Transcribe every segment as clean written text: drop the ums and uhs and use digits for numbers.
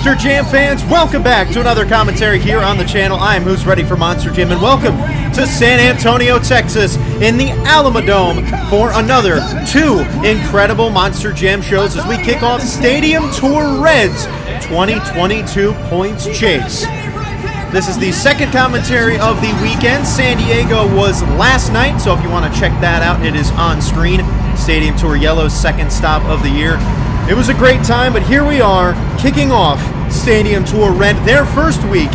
Monster Jam fans, welcome back to another commentary here on the channel. I am Who's Ready for Monster Jam, and welcome to San Antonio, Texas, in the Alamodome for another 2 incredible Monster Jam shows as we kick off Stadium Tour Reds 2022 Points Chase. This is the second commentary of the weekend. San Diego was last night, so if you want to check that out, it is on screen. Stadium Tour Yellow's second stop of the year. It was a great time, but here we are, kicking off Stadium Tour Red, their first week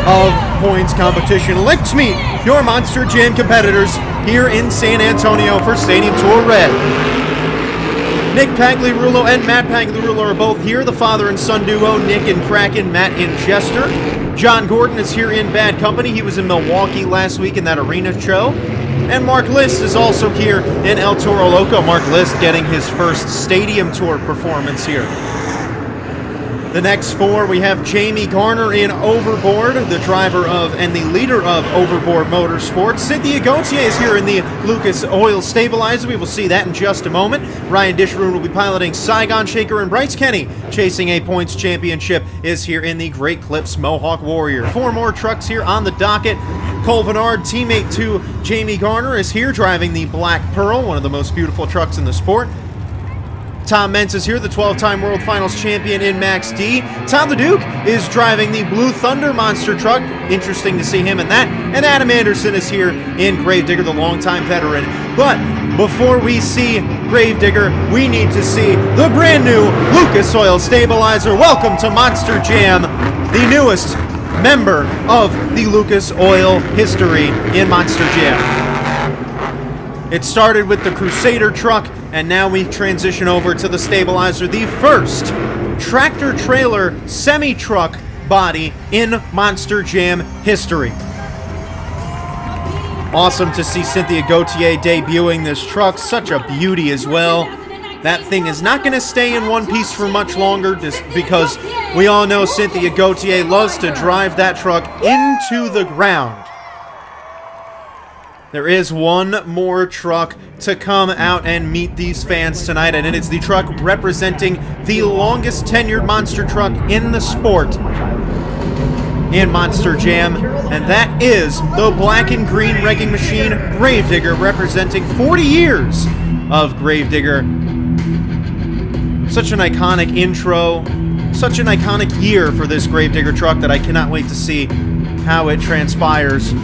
of points competition. Let's meet your Monster Jam competitors here in San Antonio for Stadium Tour Red. Nick Pagliarulo and Matt Pagliarulo are both here, the father and son duo, Nick and Kraken, Matt and Jester. John Gordon is here in bad company. He was in Milwaukee last week in that arena show. And Mark List is also here in El Toro Loco. Mark List getting his first Stadium Tour performance here. The next four, we have Jamie Garner in Overboard, the driver of and the leader of Overboard Motorsports. Cynthia Gauthier is here in the Lucas Oil Stabilizer. We will see that in just a moment. Ryan Dishroon will be piloting Saigon Shaker, and Bryce Kenny, chasing a points championship, is here in the Great Clips Mohawk Warrior. 4 more trucks here on the docket. Cole Vennard, teammate to Jamie Garner, is here driving the Black Pearl, one of the most beautiful trucks in the sport. Tom Meents is here, the 12-time World Finals champion in Max D. Todd LeDuc is driving the Blue Thunder monster truck. Interesting to see him in that. And Adam Anderson is here in Gravedigger, the longtime veteran. But before we see Gravedigger, we need to see the brand new Lucas Oil Stabilizer. Welcome to Monster Jam, the newest member of the Lucas Oil history in Monster Jam. It started with the Crusader truck, and now we transition over to the Stabilizer, the first tractor-trailer semi-truck body in Monster Jam history. Awesome to see Cynthia Gauthier debuting this truck. Such a beauty as well. That thing is not going to stay in one piece for much longer, just because we all know Cynthia Gauthier loves to drive that truck into the ground. There is one more truck to come out and meet these fans tonight, and it is the truck representing the longest tenured monster truck in the sport in Monster Jam, and that is the black and green wrecking machine Gravedigger, representing 40 years of Gravedigger. Such an iconic intro, such an iconic year for this Gravedigger truck that I cannot wait to see how it transpires.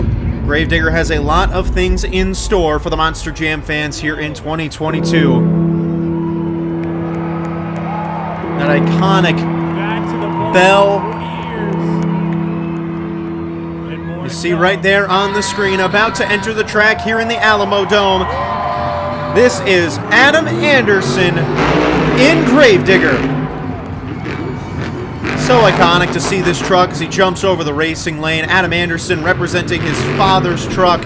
Gravedigger has a lot of things in store for the Monster Jam fans here in 2022. That iconic bell you see right there on the screen, about to enter the track here in the Alamodome. This is Adam Anderson in Gravedigger. So iconic to see this truck as he jumps over the racing lane. Adam Anderson representing his father's truck.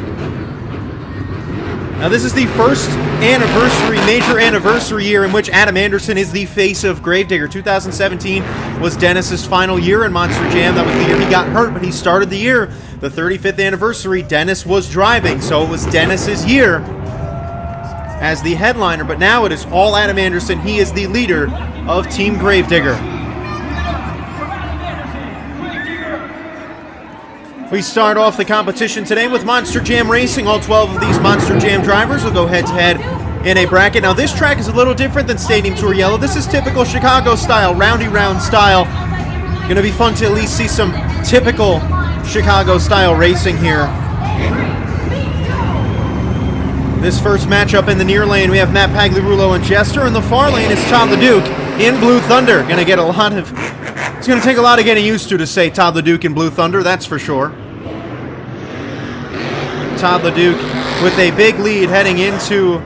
Now this is the first anniversary, major anniversary year in which Adam Anderson is the face of Gravedigger. 2017 was Dennis's final year in Monster Jam. That was the year he got hurt, but he started the year. The 35th anniversary, Dennis was driving, so it was Dennis's year as the headliner. But now it is all Adam Anderson. He is the leader of Team Gravedigger. We start off the competition today with Monster Jam Racing. All 12 of these Monster Jam drivers will go head-to-head in a bracket. Now, this track is a little different than Stadium Tour Yellow. This is typical Chicago style, roundy round style. Going to be fun to at least see some typical Chicago style racing here. This first matchup in the near lane, we have Matt Pagliarulo and Jester. In the far lane is Todd LeDuc in Blue Thunder. Going to get a lot of... It's going to take a lot of getting used to say Todd LeDuc in Blue Thunder, that's for sure. Todd LeDuc with a big lead heading into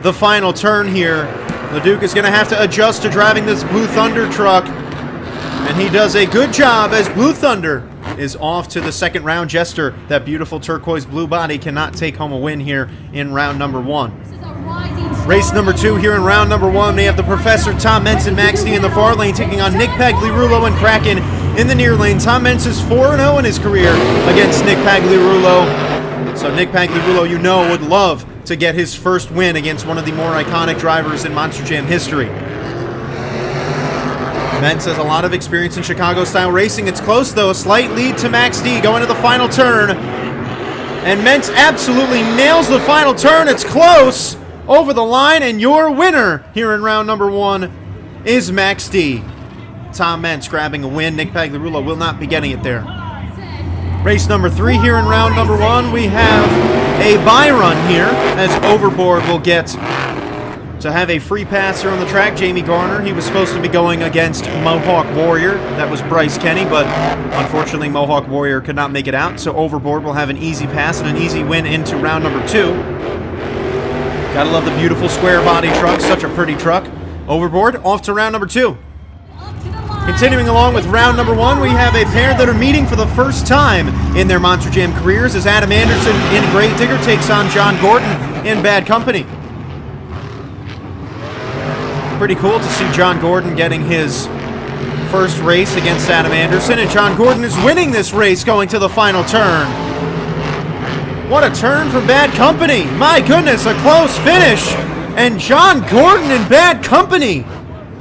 the final turn here. LeDuc is going to have to adjust to driving this Blue Thunder truck, and he does a good job as Blue Thunder is off to the second round. Jester, that beautiful turquoise blue body, cannot take home a win here in round number 1. Race number 2 here in round number 1. We have the Professor, Tom Meents, and Max D in the far lane, taking on Nick Pagliarulo and Kraken in the near lane. Tom Meents is 4-0 in his career against Nick Pagliarulo. So Nick Pagliarulo, you know, would love to get his first win against one of the more iconic drivers in Monster Jam history. Mentz has a lot of experience in Chicago-style racing. It's close, though. A slight lead to Max D going to the final turn. And Mentz absolutely nails the final turn. It's close over the line, and your winner here in round number 1 is Max D. Tom Mentz grabbing a win. Nick Pagliarulo will not be getting it there. Race number 3 here in round number 1. We have a bye run here, as Overboard will get to have a free pass here on the track. Jamie Garner, he was supposed to be going against Mohawk Warrior. That was Bryce Kenny, but unfortunately Mohawk Warrior could not make it out, so Overboard will have an easy pass and an easy win into round number 2. Gotta love the beautiful square body truck, such a pretty truck. Overboard off to round number 2. Continuing along with round number 1, we have a pair that are meeting for the first time in their Monster Jam careers as Adam Anderson in Great Digger takes on John Gordon in Bad Company. Pretty cool to see John Gordon getting his first race against Adam Anderson, and John Gordon is winning this race going to the final turn. What a turn from Bad Company. My goodness, a close finish. And John Gordon in Bad Company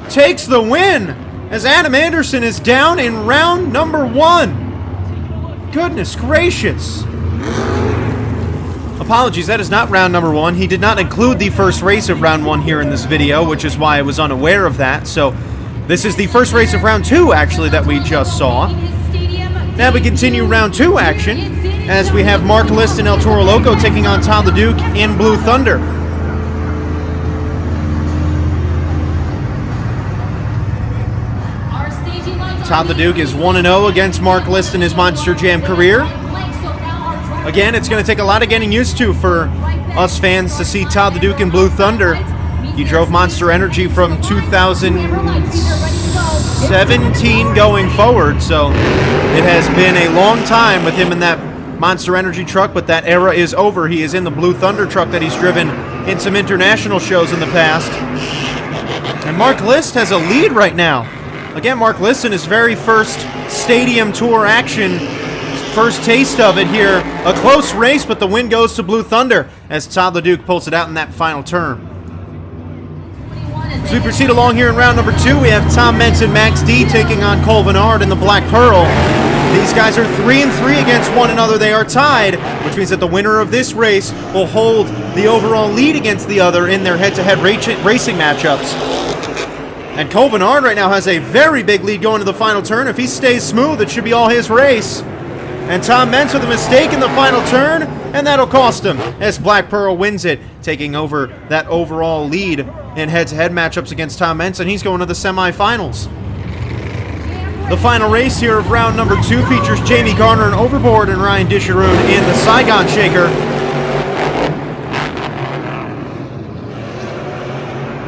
takes the win as Adam Anderson is down in round number 1. Goodness gracious. Apologies, that is not round number 1. He did not include the first race of round 1 here in this video, which is why I was unaware of that. So this is the first race of round 2, actually, that we just saw. Now we continue round 2 action, as we have Mark List and El Toro Loco taking on Todd the Duke in Blue Thunder. Todd the Duke is 1-0 against Mark List in his Monster Jam career. Again, it's going to take a lot of getting used to for us fans to see Todd the Duke in Blue Thunder. He drove Monster Energy from 2017 going forward, so it has been a long time with him in that Monster Energy truck, but that era is over. He is in the Blue Thunder truck that he's driven in some international shows in the past. And Mark List has a lead right now. Again, Mark List in his very first Stadium Tour action. First taste of it here. A close race, but the win goes to Blue Thunder as Todd the Duke pulls it out in that final turn. As we proceed along here in round number 2, we have Tom Mentz and Max D taking on Cole Vennard in the Black Pearl. These guys are 3-3 against one another. They are tied, which means that the winner of this race will hold the overall lead against the other in their head-to-head racing matchups. And Cole Vennard right now has a very big lead going to the final turn. If he stays smooth, it should be all his race. And Tom Mentz with a mistake in the final turn, and that'll cost him as Black Pearl wins it, taking over that overall lead in head-to-head matchups against Tom Mentz, and he's going to the semifinals. The final race here of round number 2 features Jamie Garner and Overboard and Ryan Disharoon in the Saigon Shaker.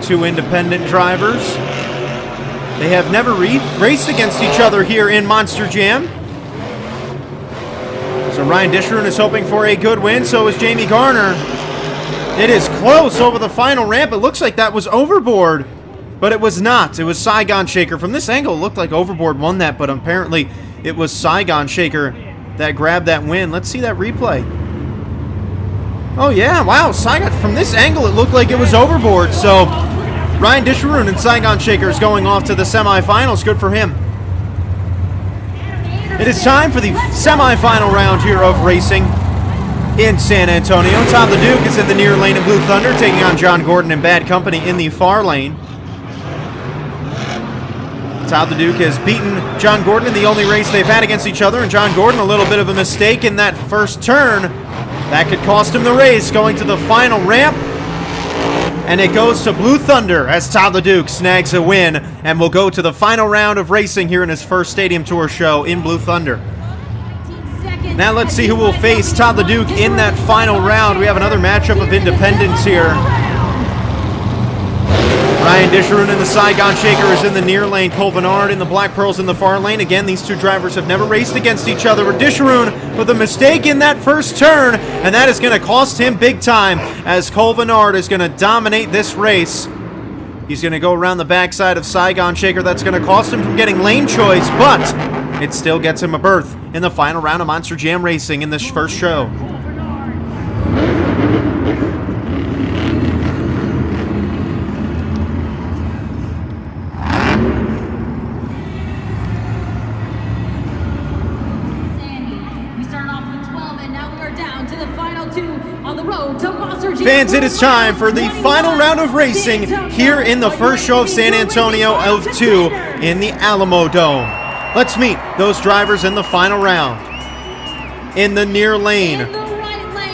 Two independent drivers. They have never raced against each other here in Monster Jam. So Ryan Disharoon is hoping for a good win, so is Jamie Garner. It is close over the final ramp. It looks like that was Overboard, but it was not. It was Saigon Shaker. From this angle, it looked like Overboard won that, but apparently it was Saigon Shaker that grabbed that win. Let's see that replay. Oh yeah, wow, Saigon, from this angle, it looked like it was Overboard, so Ryan Disharoon and Saigon Shaker is going off to the semifinals. Good for him. It is time for the semifinal round here of racing in San Antonio. Todd the Duke is in the near lane of Blue Thunder, taking on John Gordon and Bad Company in the far lane. Todd the Duke has beaten John Gordon in the only race they've had against each other, and John Gordon a little bit of a mistake in that first turn. That could cost him the race, going to the final ramp. And it goes to Blue Thunder as Todd the Duke snags a win and will go to the final round of racing here in his first Stadium Tour show in Blue Thunder. Now let's see who will face Todd the Duke in that final round. We have another matchup of independents here. Ryan Disharoon in the Saigon Shaker is in the near lane. Cole Vennard in the Black Pearls in the far lane. Again, these two drivers have never raced against each other. Disharoon with a mistake in that first turn, and that is going to cost him big time as Cole Vennard is going to dominate this race. He's going to go around the backside of Saigon Shaker. That's going to cost him from getting lane choice, but it still gets him a berth in the final round of Monster Jam Racing in this first show. to the final two on the road to Monster Jam. Fans, it is time for the final round of racing here in the first show of San Antonio of 2 in the Alamo Dome. Let's meet those drivers in the final round. In the near lane,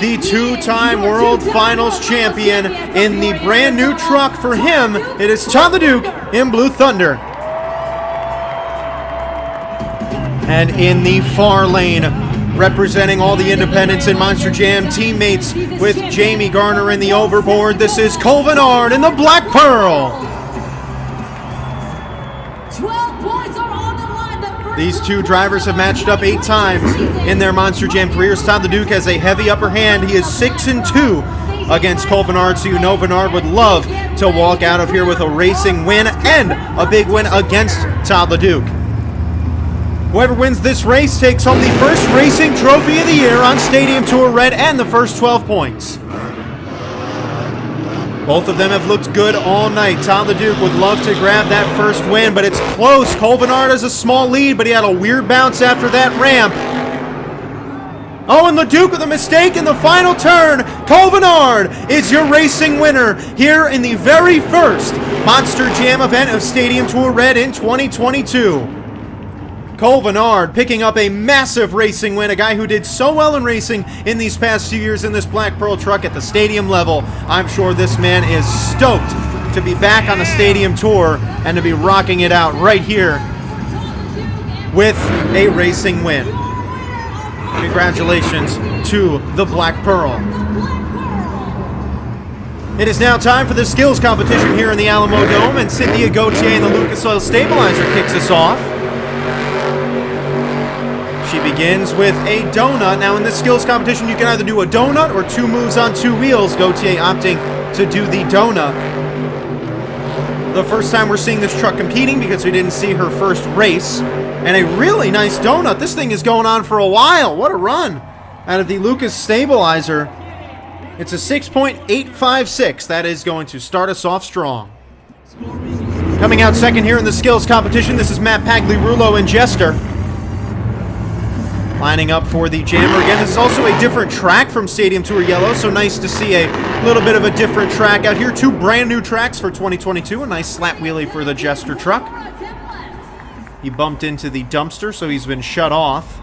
the two-time World Finals champion in the brand new truck for him, it is Todd LeDuc in Blue Thunder. And in the far lane, representing all the independents and Monster Jam teammates with Jamie Garner in the overboard, this is Cole Vennard in the Black Pearl. 12 points are on the line. These two drivers have matched up 8 times in their Monster Jam careers. Todd LeDuc has a heavy upper hand. He is 6-2 against Cole Vennard, so you know Vennard would love to walk out of here with a racing win and a big win against Todd LeDuc. Whoever wins this race takes home the first racing trophy of the year on Stadium Tour Red and the first 12 points. Both of them have looked good all night. Todd LeDuc would love to grab that first win, but it's close. Cole Vennard has a small lead, but he had a weird bounce after that ramp. Oh, and LeDuc with a mistake in the final turn. Cole Vennard is your racing winner here in the very first Monster Jam event of Stadium Tour Red in 2022. Cole Vennard picking up a massive racing win, a guy who did so well in racing in these past few years in this Black Pearl truck at the stadium level. I'm sure this man is stoked to be back on the stadium tour and to be rocking it out right here with a racing win. Congratulations to the Black Pearl. It is now time for the skills competition here in the Alamo Dome, and Cynthia Gauthier and the Lucas Oil Stabilizer kicks us off. She begins with a donut. Now in this skills competition, you can either do a donut or 2 moves on 2 wheels. Gauthier opting to do the donut. The first time we're seeing this truck competing because we didn't see her first race. And a really nice donut. This thing is going on for a while. What a run out of the Lucas Stabilizer. It's a 6.856. That is going to start us off strong. Coming out second here in the skills competition, this is Matt Pagliarulo and Jester. Lining up for the Jammer again. This is also a different track from Stadium Tour Yellow, so nice to see a little bit of a different track out here. 2 brand new tracks for 2022. A nice slap wheelie for the Jester truck. He bumped into the dumpster, so he's been shut off.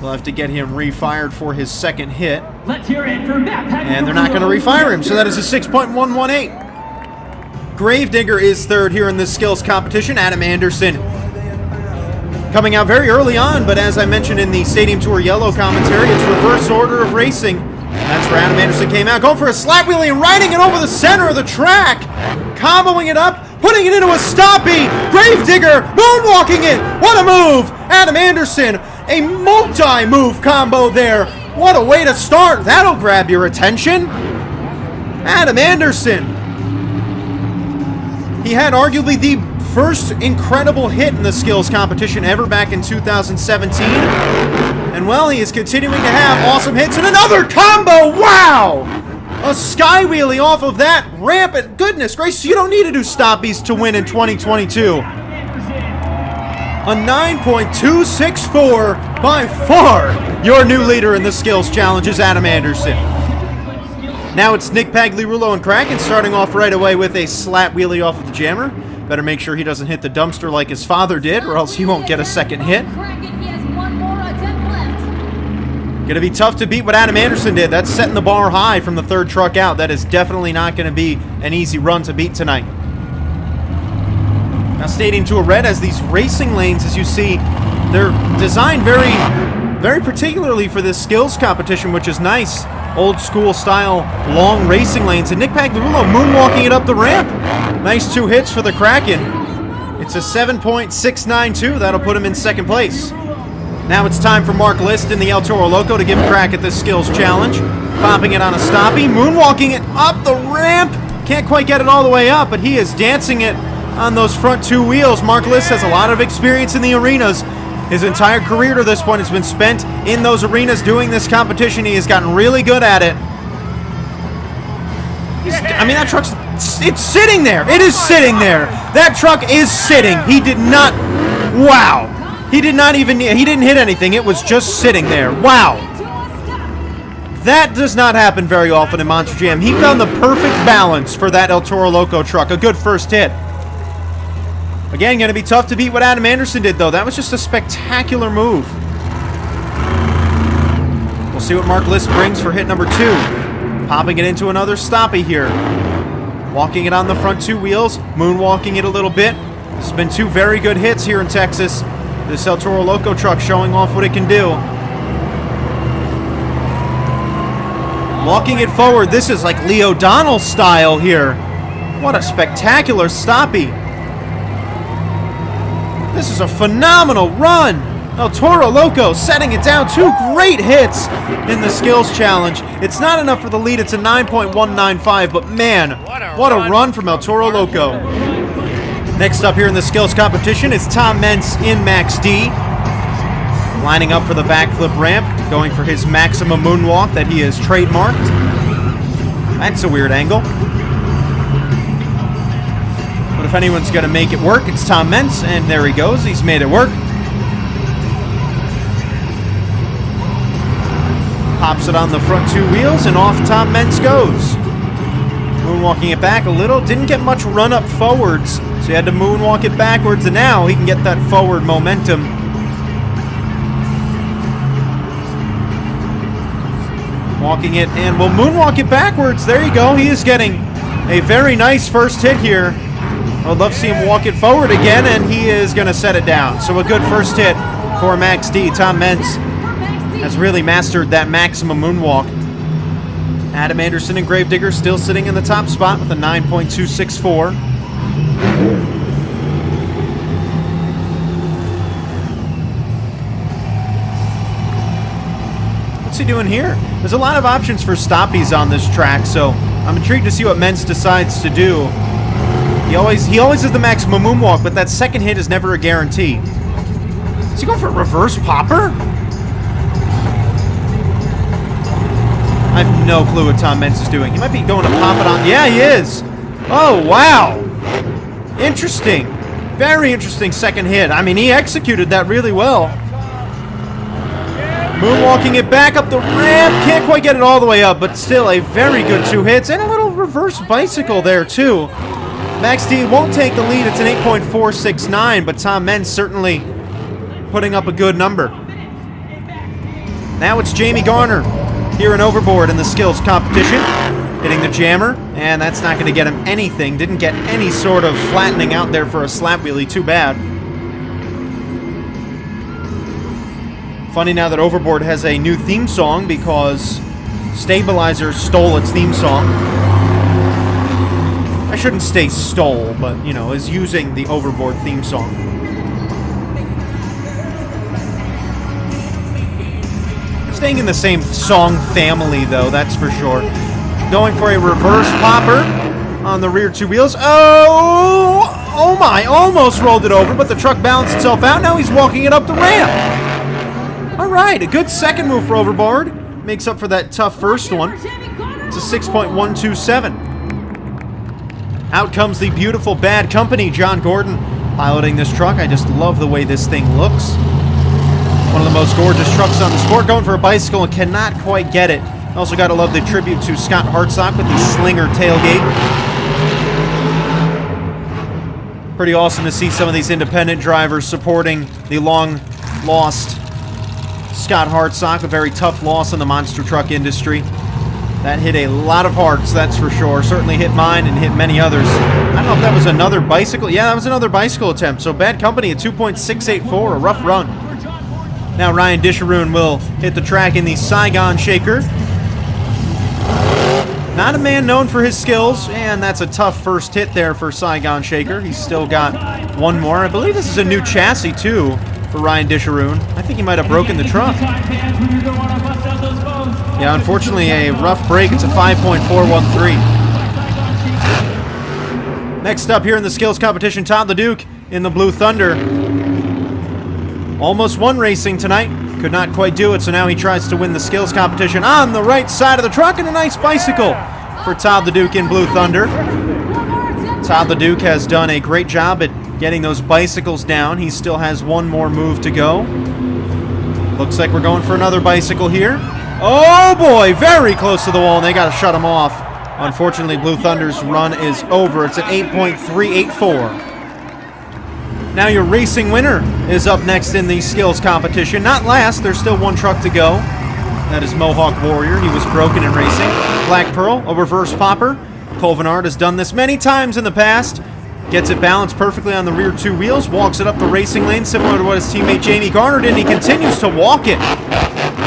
We'll have to get him refired for his second hit. Let's hear it for Matt Pagliarulo. And they're not going to refire him, so that is a 6.118. Gravedigger is third here in this skills competition. Adam Anderson coming out very early on, but as I mentioned in the Stadium Tour Yellow commentary, it's reverse order of racing. That's where Adam Anderson came out, going for a slap wheelie and riding it over the center of the track. Comboing it up, putting it into a stoppie. Gravedigger moonwalking it. What a move. Adam Anderson, a multi-move combo there. What a way to start. That'll grab your attention. Adam Anderson. He had arguably the first incredible hit in the skills competition ever back in 2017. And well, he is continuing to have awesome hits and another combo. Wow! A sky wheelie off of that ramp. And goodness gracious, you don't need to do stoppies to win in 2022. A 9.264, by far your new leader in the skills challenge is Adam Anderson. Now it's Nick Pagliarulo and Kraken starting off right away with a slap wheelie off of the Jammer. Better make sure he doesn't hit the dumpster like his father did, or else he won't get a second hit. Gonna be tough to beat what Adam Anderson did. That's setting the bar high from the third truck out. That is definitely not gonna be an easy run to beat tonight. Now Stadium Tour Red has these racing lanes, as you see. They're designed very particularly for this skills competition, which is nice. Old school style long racing lanes, and Nick Pagliarulo moonwalking it up the ramp. Nice 2 hits for the Kraken. It's a 7.692. That'll put him in second place. Now it's time for Mark List in the El Toro Loco to give a crack at this skills challenge. Popping it on a stoppie, moonwalking it up the ramp. Can't quite get it all the way up, but he is dancing it on those front 2 wheels. Mark List has a lot of experience in the arenas. His entire career to this point has been spent in those arenas doing this competition. He has gotten really good at it. I mean, that truck's, it's sitting there. It is sitting there. That truck is sitting. He did not, wow. He did not even, he didn't hit anything. It was just sitting there. Wow. That does not happen very often in Monster Jam. He found the perfect balance for that El Toro Loco truck. A good first hit. Again, going to be tough to beat what Adam Anderson did, though. That was just a spectacular move. We'll see what Mark List brings for hit number 2. Popping it into another stoppie here. Walking it on the front 2 wheels. Moonwalking it a little bit. This has been 2 very good hits here in Texas. This El Toro Loco truck showing off what it can do. Walking it forward. This is like Lee O'Donnell style here. What a spectacular stoppie. This is a phenomenal run. El Toro Loco setting it down. 2 great hits in the skills challenge. It's not enough for the lead. It's a 9.195, but man, what a run from El Toro Loco. Next up here in the skills competition is Tom Meents in Max D. Lining up for the backflip ramp, going for his maximum moonwalk that he has trademarked. That's a weird angle. But if anyone's going to make it work, it's Tom Meents, and there he goes. He's made it work. Pops it on the front 2 wheels, and off Tom Meents goes. Moonwalking it back a little. Didn't get much run up forwards, so he had to moonwalk it backwards, and now he can get that forward momentum. Walking it, and we'll moonwalk it backwards. There you go. He is getting a very nice first hit here. I would love to see him walk it forward again, and he is going to set it down. So a good first hit for Max D. Tom Meents has really mastered that maximum moonwalk. Adam Anderson and Gravedigger still sitting in the top spot with a 9.264. What's he doing here? There's a lot of options for stoppies on this track, so I'm intrigued to see what Meents decides to do. He always has the maximum moonwalk, but that second hit is never a guarantee. Is he going for a reverse popper? I have no clue what Tom Meents is doing. He might be going to pop it on. Yeah, he is. Oh, wow. Interesting. Very interesting second hit. I mean, he executed that really well. Moonwalking it back up the ramp. Can't quite get it all the way up, but still a very good 2 hits. And a little reverse bicycle there, too. Max D won't take the lead. It's an 8.469, but Tom Meents certainly putting up a good number. Now it's Jamie Garner here in Overboard in the skills competition. Hitting the jammer, and that's not going to get him anything. Didn't get any sort of flattening out there for a slap wheelie. Too bad. Funny now that Overboard has a new theme song because Stabilizer stole its theme song. I shouldn't say stole, but, you know, is using the Overboard theme song. Staying in the same song family, though, that's for sure. Going for a reverse popper on the rear 2 wheels. Oh my, almost rolled it over, but the truck balanced itself out. Now he's walking it up the ramp. All right, a good second move for Overboard. Makes up for that tough first one. It's a 6.127. Out comes the beautiful Bad Company, John Gordon, piloting this truck. I just love the way this thing looks. One of the most gorgeous trucks on the sport. Going for a bicycle and cannot quite get it. Also got to love the tribute to Scott Hartsock with the Slinger tailgate. Pretty awesome to see some of these independent drivers supporting the long-lost Scott Hartsock. A very tough loss in the monster truck industry. That hit a lot of hearts, that's for sure. Certainly hit mine and hit many others. I don't know if that was another bicycle. Yeah, that was another bicycle attempt. So Bad Company at 2.684, a rough run. Now Ryan Disharoon will hit the track in the Saigon Shaker. Not a man known for his skills, and that's a tough first hit there for Saigon Shaker. He's still got one more. I believe this is a new chassis, too, for Ryan Disharoon. I think he might have broken the truck. Yeah, unfortunately, a rough break. It's a 5.413. Next up here in the skills competition, Todd LeDuc in the Blue Thunder. Almost won racing tonight. Could not quite do it, so now he tries to win the skills competition on the right side of the truck, and a nice bicycle for Todd LeDuc in Blue Thunder. Todd LeDuc has done a great job at getting those bicycles down. He still has one more move to go. Looks like we're going for another bicycle here. Oh boy, very close to the wall, and they got to shut him off. Unfortunately, Blue Thunder's run is over. It's at 8.384. Now your racing winner is up next in the skills competition. Not last, there's still one truck to go. That is Mohawk Warrior. He was broken in racing. Black Pearl, a reverse popper. Colvinard has done this many times in the past. Gets it balanced perfectly on the rear two wheels. Walks it up the racing lane, similar to what his teammate Jamie Garner did, and he continues to walk it.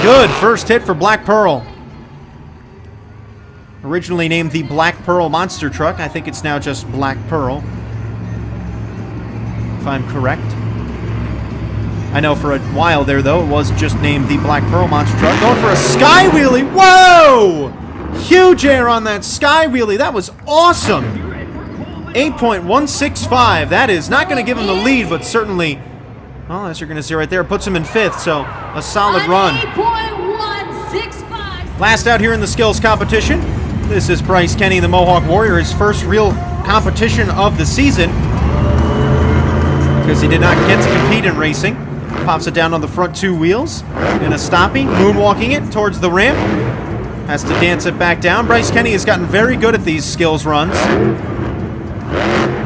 Good first hit for Black Pearl. Originally named the Black Pearl Monster Truck. I think it's now just Black Pearl, if I'm correct. I know for a while there, though, it was just named the Black Pearl Monster Truck. Going for a sky wheelie. Whoa! Huge air on that sky wheelie. That was awesome. 8.165. That is not going to give him the lead, but certainly, well, as you're going to see right there, puts him in 5th, so a solid run. 8.165. Last out here in the skills competition, this is Bryce Kenny, the Mohawk Warrior, his first real competition of the season, because he did not get to compete in racing. Pops it down on the front two wheels in a stoppie, moonwalking it towards the ramp. Has to dance it back down. Bryce Kenny has gotten very good at these skills runs.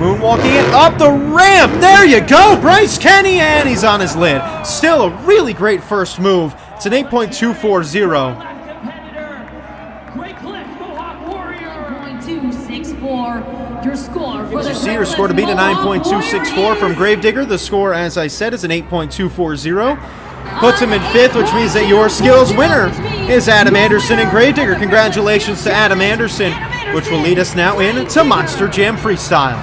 Moonwalking it up the ramp. There you go, Bryce Kenny, and he's on his lid. Still a really great first move. It's an 8.240. Your score for You see your score to beat a 9.264 from Gravedigger. The score, as I said, is an 8.240. Puts him in 5th, which means that your skills winner is Adam Anderson and Gravedigger. Congratulations to Adam Anderson, which will lead us now into Monster Jam Freestyle.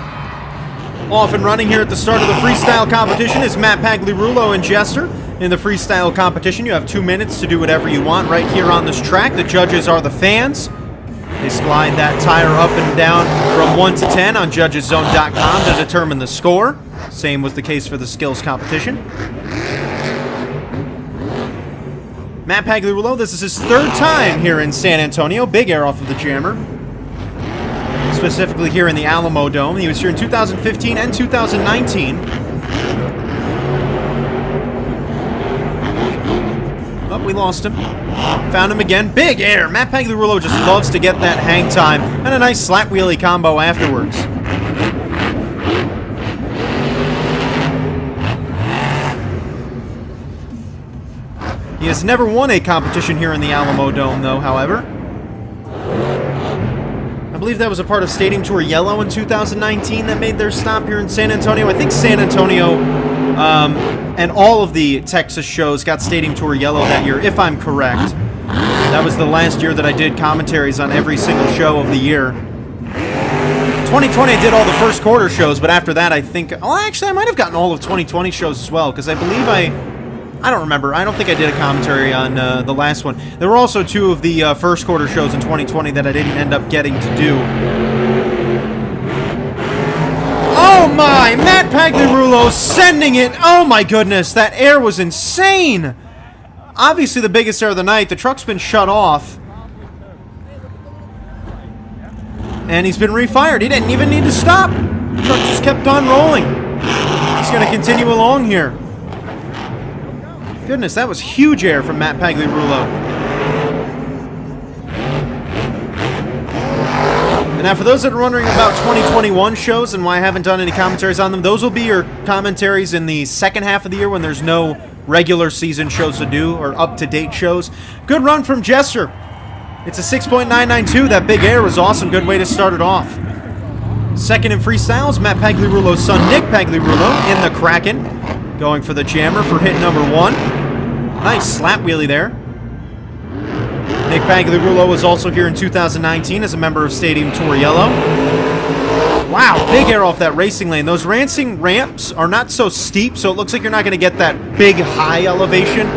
Off and running here at the start of the freestyle competition is Matt Pagliarulo and Jester. In the freestyle competition, you have 2 minutes to do whatever you want right here on this track. The judges are the fans. They slide that tire up and down from 1 to 10 on judgeszone.com to determine the score. Same was the case for the skills competition. Matt Pagliarulo, this is his 3rd time here in San Antonio. Big air off of the jammer. Specifically here in the Alamo Dome. He was here in 2015 and 2019. Oh, we lost him. Found him again. Big air. Matt Pagliarulo just loves to get that hang time and a nice slap wheelie combo afterwards. He has never won a competition here in the Alamo Dome, though, however. I believe that was a part of Stadium Tour Yellow in 2019 that made their stop here in San Antonio. I think San Antonio and all of the Texas shows got Stadium Tour Yellow that year, if I'm correct. That was the last year that I did commentaries on every single show of the year. 2020, I did all the first quarter shows, but after that, I think... Oh, actually, I might have gotten all of 2020 shows as well, because I believe I don't remember. I don't think I did a commentary on the last one. There were also 2 of the first quarter shows in 2020 that I didn't end up getting to do. Oh my! Matt Pagliarulo sending it! Oh my goodness, that air was insane! Obviously the biggest air of the night. The truck's been shut off. And he's been refired. He didn't even need to stop. The truck just kept on rolling. He's going to continue along here. Goodness, that was huge air from Matt Pagliarulo. And now for those that are wondering about 2021 shows and why I haven't done any commentaries on them, those will be your commentaries in the second half of the year when there's no regular season shows to do or up-to-date shows. Good run from Jester. It's a 6.992. That big air was awesome. Good way to start it off. Second in freestyles, Matt Pagliarulo's son, Nick Pagliarulo, in the Kraken. Going for the jammer for hit number 1. Nice slap wheelie there. Nick Pagliarulo was also here in 2019 as a member of Stadium Tour Yellow. Wow, big air off that racing lane. Those racing ramps are not so steep, so it looks like you're not going to get that big high elevation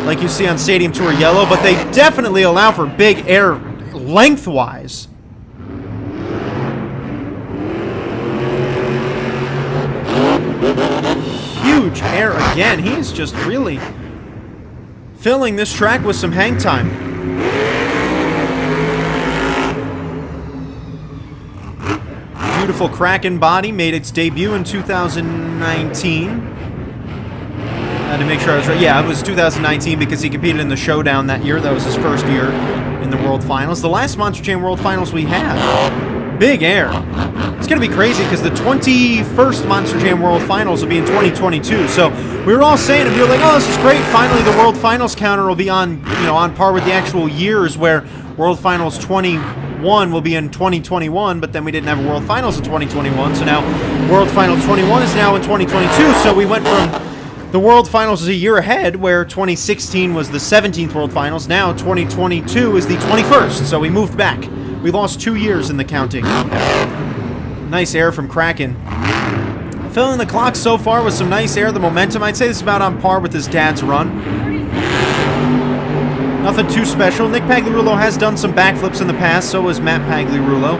like you see on Stadium Tour Yellow, but they definitely allow for big air lengthwise. Huge air again. He is just really filling this track with some hang time. Beautiful Kraken body made its debut in 2019. had to make sure I was right. Yeah, it was 2019 because he competed in the Showdown that year. That was his first year in the World Finals. The last Monster Jam World Finals we had. Big air. It's going to be crazy because the 21st Monster Jam World Finals will be in 2022. So we were all saying, and we were like, oh, this is great. Finally, the World Finals counter will be on, on par with the actual years where World Finals 21 will be in 2021, but then we didn't have a World Finals in 2021. So now World Finals 21 is now in 2022. So we went from the World Finals is a year ahead, where 2016 was the 17th World Finals. Now 2022 is the 21st. So we moved back. We lost 2 years in the counting. Nice air from Kraken. Filling the clock so far with some nice air. The momentum, I'd say this is about on par with his dad's run. Nothing too special. Nick Pagliarulo has done some backflips in the past, so has Matt Pagliarulo.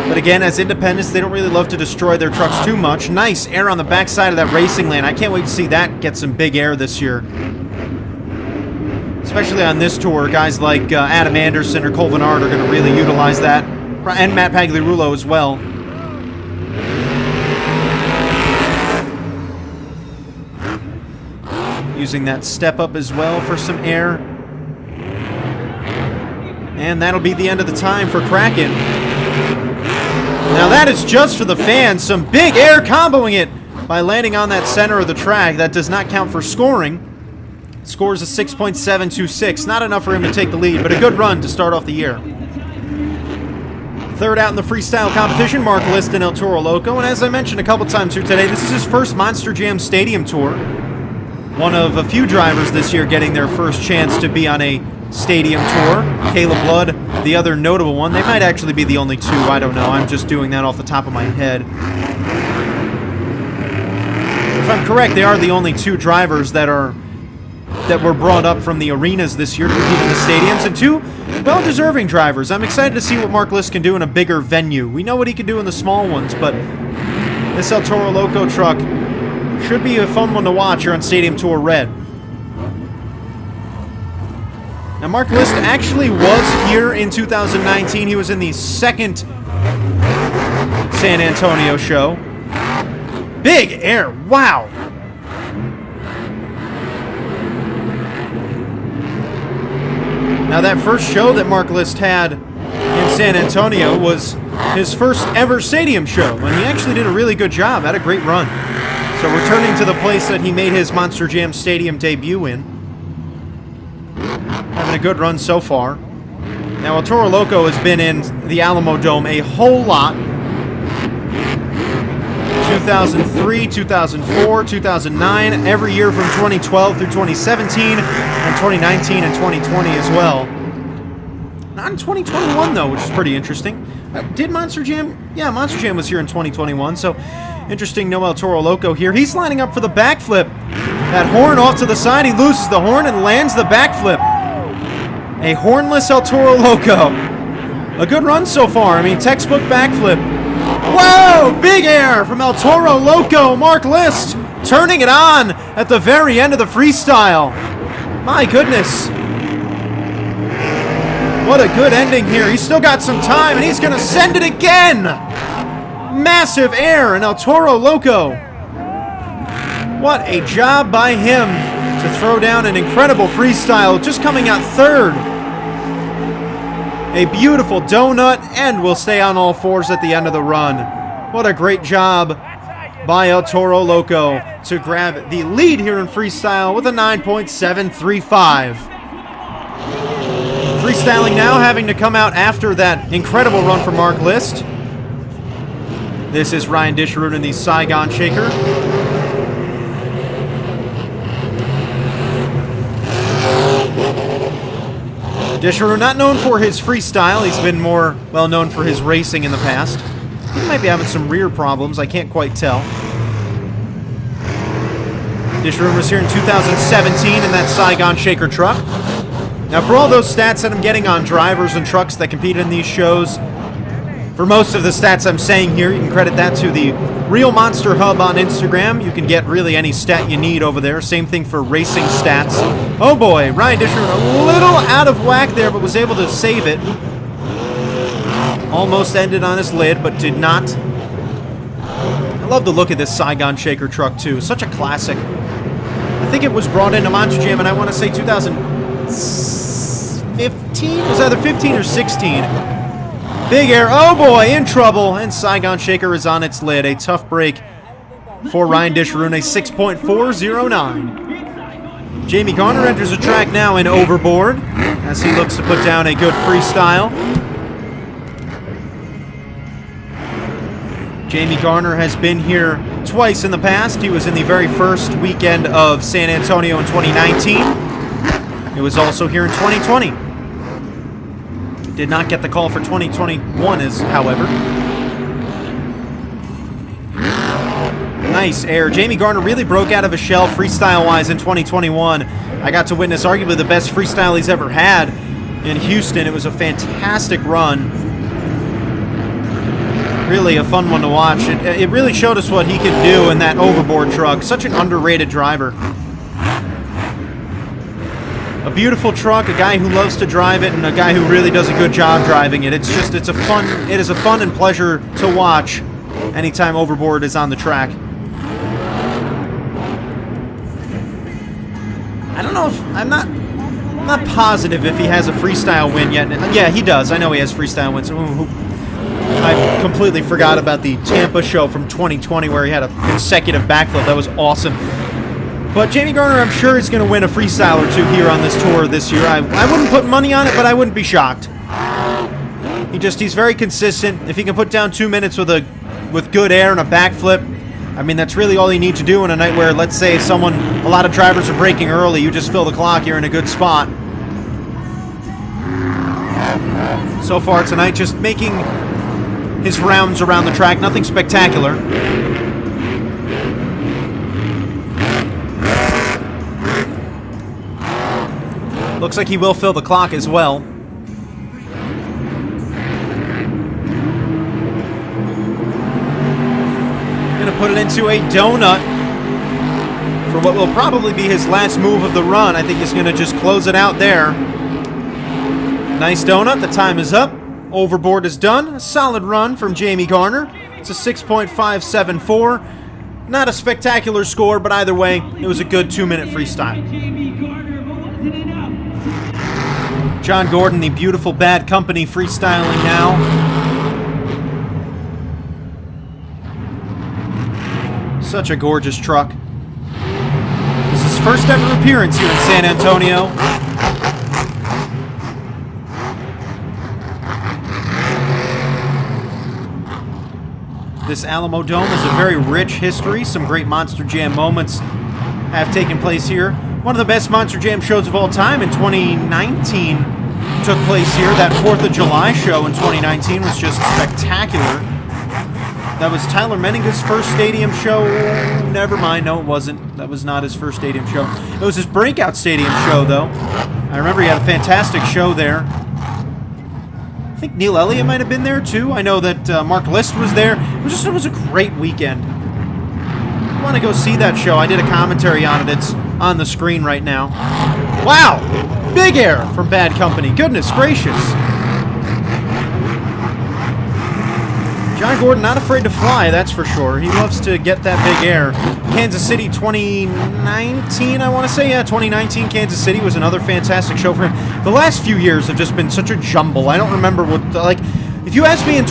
But again, as independents, they don't really love to destroy their trucks too much. Nice air on the backside of that racing lane. I can't wait to see that get some big air this year. Especially on this tour, guys like Adam Anderson or Cole Vennard are going to really utilize that. And Matt Pagliarulo as well. Using that step up as well for some air. And that'll be the end of the time for Kraken. Now that is just for the fans. Some big air comboing it by landing on that center of the track. That does not count for scoring. Scores a 6.726. Not enough for him to take the lead, but a good run to start off the year. Third out in the freestyle competition, Mark List and El Toro Loco. And as I mentioned a couple times here today, this is his first Monster Jam Stadium tour. One of a few drivers this year getting their first chance to be on a stadium tour. Caleb Blood, the other notable one. They might actually be the only two. I don't know. I'm just doing that off the top of my head. If I'm correct, they are the only two drivers that were brought up from the arenas this year to compete in the stadiums, and two well-deserving drivers. I'm excited to see what Mark List can do in a bigger venue. We know what he can do in the small ones, but this El Toro Loco truck should be a fun one to watch here on Stadium Tour Red. Now, Mark List actually was here in 2019. He was in the second San Antonio show. Big air. Wow. Now, that first show that Mark List had in San Antonio was his first ever stadium show, and he actually did a really good job. Had a great run. So returning to the place that he made his Monster Jam Stadium debut in. Having a good run so far. Now, El Toro Loco has been in the Alamo Dome a whole lot. 2003, 2004, 2009, every year from 2012 through 2017, and 2019 and 2020 as well. Not in 2021, though, which is pretty interesting. Did Monster Jam? Yeah, Monster Jam was here in 2021, so interesting, no El Toro Loco here. He's lining up for the backflip. That horn off to the side, he loses the horn and lands the backflip. A hornless El Toro Loco. A good run so far. I mean, textbook backflip. Whoa! Big air from El Toro Loco. Mark List turning it on at the very end of the freestyle. My goodness. What a good ending here. He's still got some time, and he's going to send it again. Massive air in El Toro Loco. What a job by him to throw down an incredible freestyle, just coming out third. A beautiful donut, and will stay on all fours at the end of the run. What a great job by El Toro Loco to grab the lead here in freestyle with a 9.735. Freestyling now having to come out after that incredible run from Mark List. This is Ryan Disharoon in the Saigon Shaker. Disharoon, not known for his freestyle. He's been more well known for his racing in the past. He might be having some rear problems. I can't quite tell. Disharoon was here in 2017 in that Saigon Shaker truck. Now, for all those stats that I'm getting on drivers and trucks that compete in these shows, for most of the stats I'm saying here, you can credit that to the Real Monster Hub on Instagram. You can get really any stat you need over there. Same thing for racing stats. Oh boy, Ryan Disharoon a little out of whack there, but was able to save it. Almost ended on his lid, but did not. I love the look of this Saigon Shaker truck, too. Such a classic. I think it was brought into Monster Jam, and I want to say 2015? It was either 15 or 16. Big Air, oh boy, in trouble, and Saigon Shaker is on its lid. A tough break for Ryan Disharun, a 6.409. Jamie Garner enters the track now in Overboard as he looks to put down a good freestyle. Jamie Garner has been here twice in the past. He was in the very first weekend of San Antonio in 2019. He was also here in 2020. Did not get the call for 2021, however. Nice air. Jamie Garner really broke out of his shell freestyle-wise in 2021. I got to witness arguably the best freestyle he's ever had in Houston. It was a fantastic run. Really a fun one to watch. It really showed us what he could do in that Overboard truck. Such an underrated driver. A beautiful truck, a guy who loves to drive it, and a guy who really does a good job driving it. It is a fun and pleasure to watch anytime Overboard is on the track. I don't know if I'm not positive if he has a freestyle win yet. Yeah, he does. I know he has freestyle wins. I completely forgot about the Tampa show from 2020 where he had a consecutive backflip. That was awesome. But Jamie Garner, I'm sure, is going to win a freestyle or two here on this tour this year. I wouldn't put money on it, but I wouldn't be shocked. He's very consistent. If he can put down 2 minutes with good air and a backflip, I mean, that's really all you need to do in a night where, let's say, a lot of drivers are braking early. You just fill the clock, you're in a good spot. So far tonight, just making his rounds around the track. Nothing spectacular. Looks like he will fill the clock as well. Gonna put it into a donut for what will probably be his last move of the run. I think he's gonna just close it out there. Nice donut. The time is up. Overboard is done. A solid run from Jamie Garner. It's a 6.574. Not a spectacular score, but either way, it was a good 2-minute freestyle. John Gordon, the beautiful Bad Company, freestyling now. Such a gorgeous truck. This is his first ever appearance here in San Antonio. This Alamo Dome is a very rich history. Some great Monster Jam moments have taken place here. One of the best Monster Jam shows of all time in 2019 took place here. That 4th of July show in 2019 was just spectacular. That was Tyler Menninga's first stadium show. Never mind, no it wasn't. That was not his first stadium show. It was his breakout stadium show, though. I remember he had a fantastic show there. I think Neil Elliott might have been there, too. I know that Mark List was there. It was a great weekend. If you want to go see that show, I did a commentary on it. It's on the screen right now. Wow! Big air from Bad Company. Goodness gracious. John Gordon not afraid to fly, that's for sure. He loves to get that big air. Kansas City 2019, I want to say. Yeah, 2019 Kansas City was another fantastic show for him. The last few years have just been such a jumble. I don't remember what, like, if you asked me in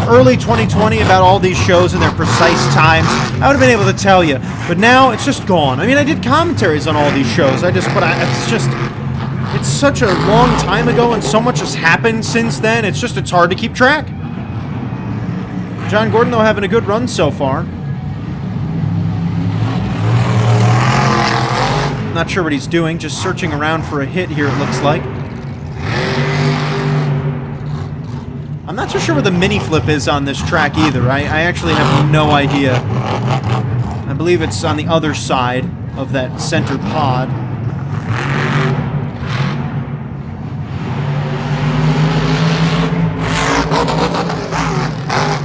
early 2020 about all these shows and their precise times, I would have been able to tell you. But now it's just gone. I mean, I did commentaries on all these shows. It's such a long time ago and so much has happened since then. It's hard to keep track. John Gordon, though, having a good run so far. Not sure what he's doing, just searching around for a hit here, it looks like. I'm not so sure where the mini flip is on this track either. I actually have no idea. I believe it's on the other side of that center pod.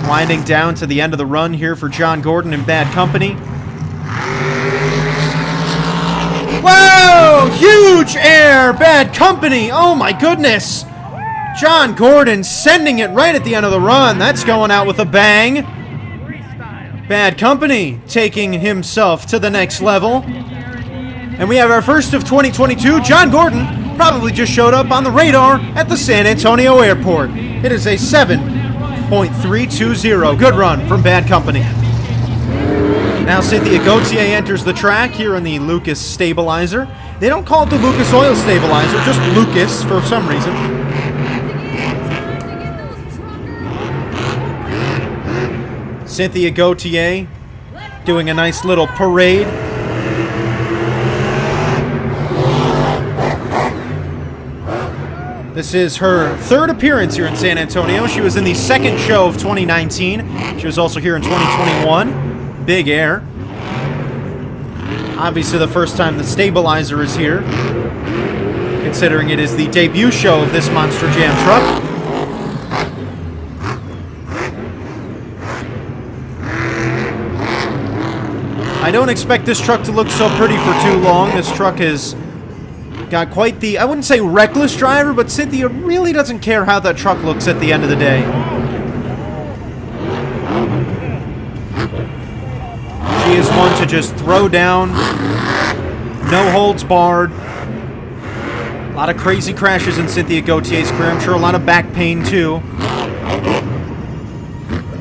Winding down to the end of the run here for John Gordon and Bad Company. Whoa! Huge air! Bad Company! Oh my goodness! John Gordon sending it right at the end of the run. That's going out with a bang. Bad Company taking himself to the next level. And we have our first of 2022, John Gordon, probably just showed up on the radar at the San Antonio airport. It is a 7.320. Good run from Bad Company. Now Cynthia Gauthier enters the track here in the Lucas Stabilizer. They don't call it the Lucas Oil Stabilizer, just Lucas for some reason. Cynthia Gauthier doing a nice little parade. This is her third appearance here in San Antonio. She was in the second show of 2019. She was also here in 2021. Big Air. Obviously the first time the Stabilizer is here, considering it is the debut show of this Monster Jam truck. I don't expect this truck to look so pretty for too long. This truck has got quite the, I wouldn't say reckless driver, but Cynthia really doesn't care how that truck looks at the end of the day. She is one to just throw down, no holds barred. A lot of crazy crashes in Cynthia Gauthier's career. I'm sure a lot of back pain too.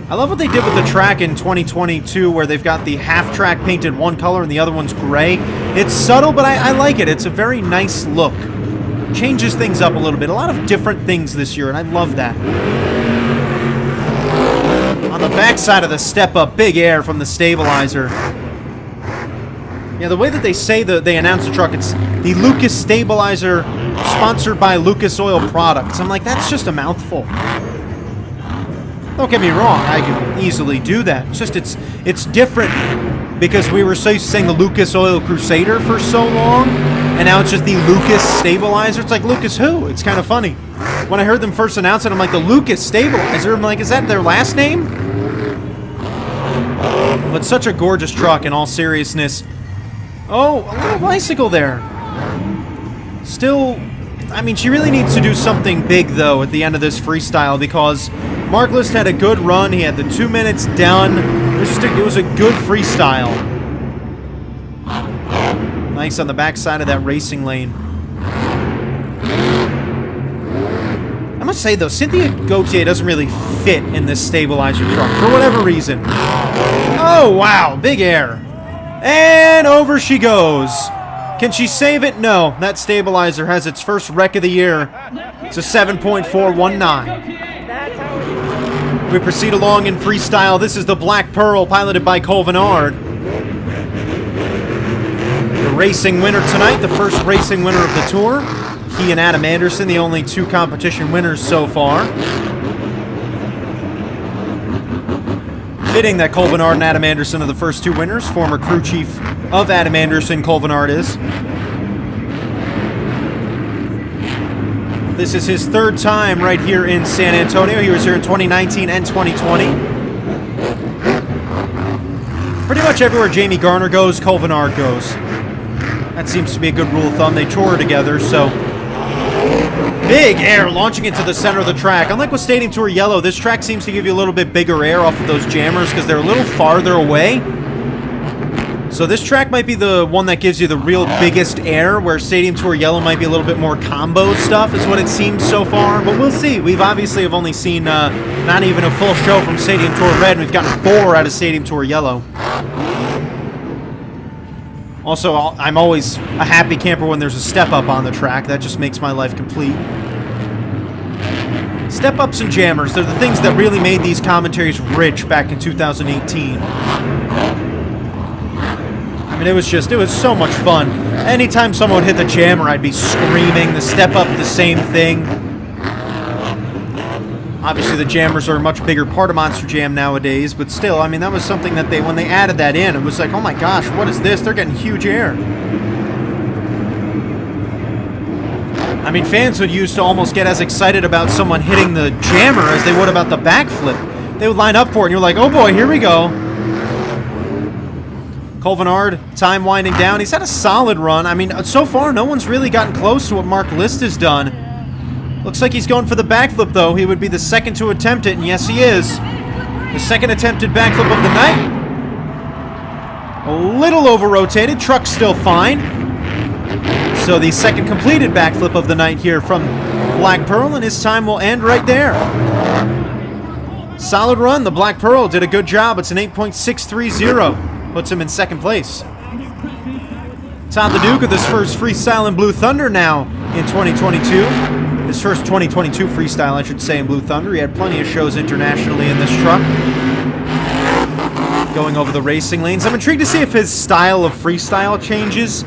I love what they did with the track in 2022 where they've got the half track painted one color and the other one's gray. It's subtle, but I like it. It's a very nice look. Changes things up a little bit. A lot of different things this year, and I love that. On the backside of the step-up, Big Air from the Stabilizer. Yeah, the way that they say that they announce the truck, it's the Lucas Stabilizer sponsored by Lucas Oil Products. I'm like, that's just a mouthful. Don't get me wrong, I can easily do that. It's just it's different because we were so saying the Lucas Oil Crusader for so long, and now it's just the Lucas Stabilizer. It's like, Lucas who? It's kind of funny. When I heard them first announce it, I'm like, the Lucas Stabilizer? I'm like, is that their last name? But such a gorgeous truck in all seriousness. Oh, a little bicycle there. Still, I mean, she really needs to do something big, though, at the end of this freestyle, because Mark List had a good run. He had the 2 minutes done. It was a good freestyle. Nice on the backside of that racing lane. I must say, though, Cynthia Gauthier doesn't really fit in this Stabilizer truck for whatever reason. Oh, wow. Big Air. And over she goes. Can she save it? No. That Stabilizer has its first wreck of the year. It's a 7.419. We proceed along in freestyle. This is the Black Pearl, piloted by Cole Vennard. The racing winner tonight, the first racing winner of the tour. He and Adam Anderson, the only two competition winners so far. Fitting that Cole Vennard and Adam Anderson are the first two winners. Former crew chief of Adam Anderson, Cole Vennard is. This is his third time right here in San Antonio. He was here in 2019 and 2020. Pretty much everywhere Jamie Garner goes, Cole Vennard goes. That seems to be a good rule of thumb. They tour together, so... Big Air launching into the center of the track. Unlike with Stadium Tour Yellow, this track seems to give you a little bit bigger air off of those jammers because they're a little farther away. So this track might be the one that gives you the real biggest air, where Stadium Tour Yellow might be a little bit more combo stuff, is what it seems so far. But we'll see. We've obviously have only seen not even a full show from Stadium Tour Red, and we've gotten 4 out of Stadium Tour Yellow. Also, I'm always a happy camper when there's a step-up on the track. That just makes my life complete. Step-ups and jammers, they're the things that really made these commentaries rich back in 2018. I mean, it was so much fun. Anytime someone hit the jammer, I'd be screaming. The step-up, the same thing. Obviously, the jammers are a much bigger part of Monster Jam nowadays, but still, I mean, that was something that when they added that in, it was like, oh my gosh, what is this? They're getting huge air. I mean, fans would used to almost get as excited about someone hitting the jammer as they would about the backflip. They would line up for it, and you're like, oh boy, here we go. Cole Vennard, time winding down. He's had a solid run. I mean, so far, no one's really gotten close to what Mark List has done. Looks like he's going for the backflip, though. He would be the second to attempt it, and yes, he is. The second attempted backflip of the night. A little over-rotated. Truck's still fine. So the second completed backflip of the night here from Black Pearl, and his time will end right there. Solid run. The Black Pearl did a good job. It's an 8.630. Puts him in second place. Todd the Duke with his first freestyle in Blue Thunder now in 2022. His first 2022 freestyle, I should say, in Blue Thunder. He had plenty of shows internationally in this truck. Going over the racing lanes. I'm intrigued to see if his style of freestyle changes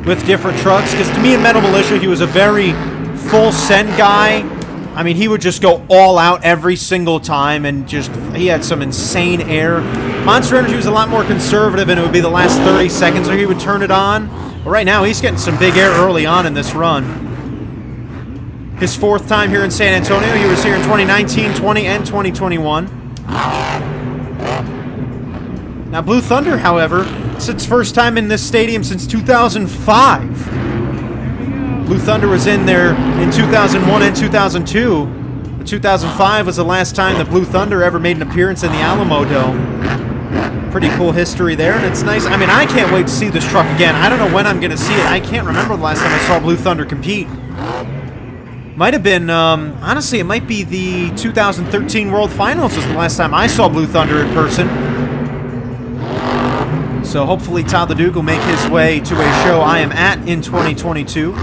with different trucks, because to me in Metal Militia, he was a very full send guy. I mean, he would just go all out every single time, and he had some insane air. Monster Energy was a lot more conservative, and it would be the last 30 seconds where he would turn it on. But right now, he's getting some big air early on in this run. His fourth time here in San Antonio. He was here in 2019, 20, and 2021. Now, Blue Thunder, however, it's its first time in this stadium since 2005. Blue Thunder was in there in 2001 and 2002. But 2005 was the last time that Blue Thunder ever made an appearance in the Alamo Dome. Pretty cool history there, and it's nice. I mean, I can't wait to see this truck again. I don't know when I'm going to see it. I can't remember the last time I saw Blue Thunder compete. Might have been, honestly, it might be the 2013 World Finals was the last time I saw Blue Thunder in person. So hopefully Todd the Duke will make his way to a show I am at in 2022.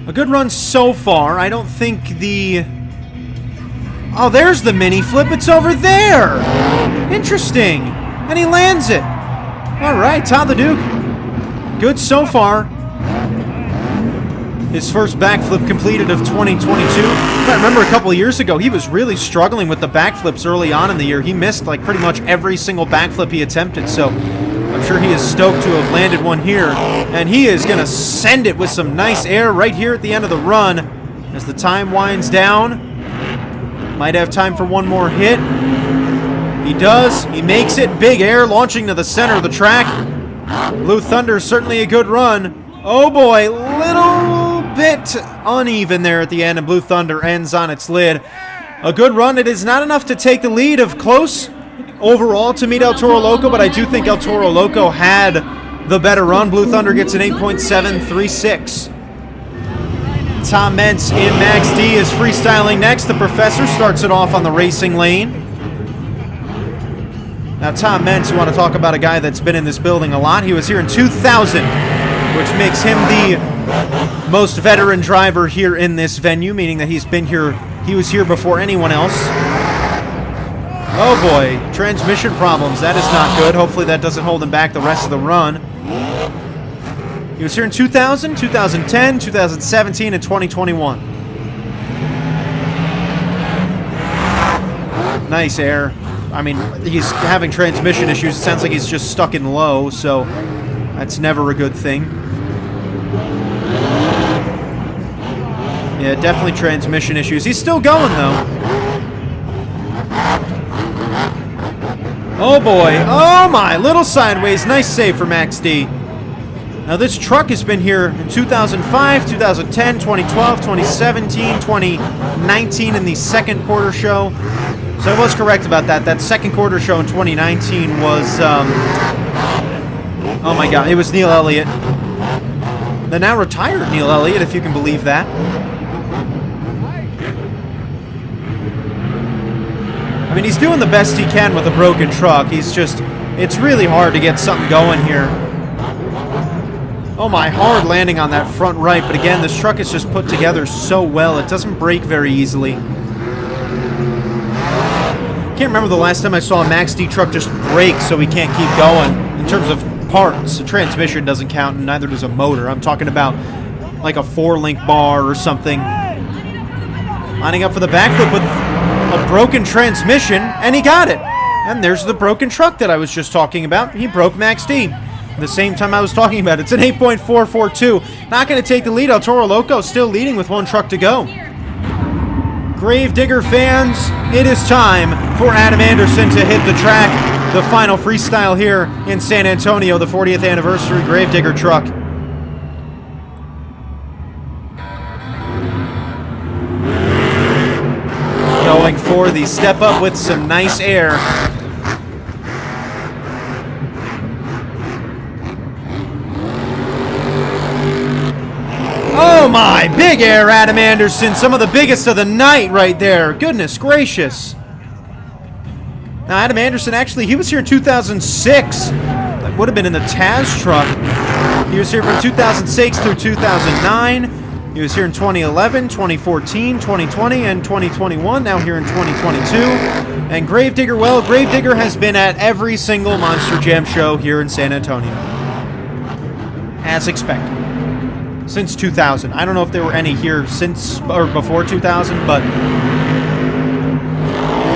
A good run so far. I don't think the... Oh, there's the mini flip. It's over there. Interesting. And he lands it. All right, Todd the Duke. Good so far. His first backflip completed of 2022. I remember a couple of years ago, he was really struggling with the backflips early on in the year. He missed like pretty much every single backflip he attempted, so I'm sure he is stoked to have landed one here. And he is going to send it with some nice air right here at the end of the run as the time winds down. Might have time for one more hit. He does. He makes it. Big air launching to the center of the track. Blue Thunder, certainly a good run. Oh boy, little bit uneven there at the end, and Blue Thunder ends on its lid. A good run. It is not enough to take the lead of close overall to meet El Toro Loco, but I do think El Toro Loco had the better run. Blue Thunder gets an 8.736. Tom Mentz in Max D is freestyling next. The Professor starts it off on the racing lane. Now, Tom Mentz, you want to talk about a guy that's been in this building a lot. He was here in 2000, which makes him the most veteran driver here in this venue, meaning that he's been here, he was here before anyone else. Oh boy, transmission problems. That is not good. Hopefully that doesn't hold him back the rest of the run. He was here in 2000, 2010, 2017, and 2021. Nice air. I mean, he's having transmission issues. It sounds like he's just stuck in low, so that's never a good thing. Yeah, definitely transmission issues. He's still going, though. Oh, boy. Oh, my. Little sideways. Nice save for Max D. Now, this truck has been here in 2005, 2010, 2012, 2017, 2019 in the second quarter show. So I was correct about that. That second quarter show in 2019 was, oh my god, it was Neil Elliott. The now retired Neil Elliott, if you can believe that. I mean, he's doing the best he can with a broken truck. He's just, it's really hard to get something going here. Oh my, hard landing on that front right, but again, this truck is just put together so well. It doesn't break very easily. Can't remember the last time I saw a Max D truck just break so he can't keep going. In terms of parts, the transmission doesn't count, and neither does a motor. I'm talking about like a 4-link bar or something. Lining up for the backflip with a broken transmission, and he got it. And there's the broken truck that I was just talking about. He broke Max D. At the same time I was talking about it. It's an 8.442. Not going to take the lead. El Toro Loco still leading with one truck to go. Gravedigger fans, it is time for Adam Anderson to hit the track. The final freestyle here in San Antonio, the 40th anniversary Gravedigger truck. Big Four, the step up with some nice air. Oh my, big air, Adam Anderson. Some of the biggest of the night right there. Goodness gracious. Now, Adam Anderson, actually, he was here in 2006. That would have been in the Taz truck. He was here from 2006 through 2009. He was here in 2011, 2014, 2020, and 2021. Now here in 2022. And Gravedigger, well, Gravedigger has been at every single Monster Jam show here in San Antonio. As expected. Since 2000. I don't know if there were any here since or before 2000, but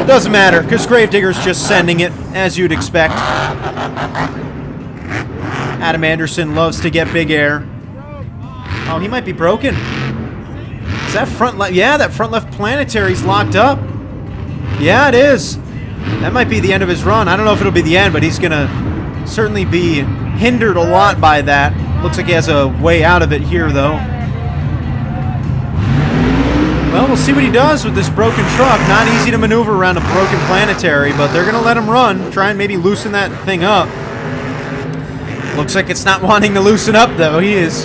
it doesn't matter because Gravedigger's just sending it as you'd expect. Adam Anderson loves to get big air. Oh, he might be broken. Is that front left? Yeah, that front left planetary's locked up. Yeah, it is. That might be the end of his run. I don't know if it'll be the end, but he's gonna certainly be hindered a lot by that. Looks like he has a way out of it here, though. Well, we'll see what he does with this broken truck. Not easy to maneuver around a broken planetary, but they're going to let him run. Try and maybe loosen that thing up. Looks like it's not wanting to loosen up, though. He is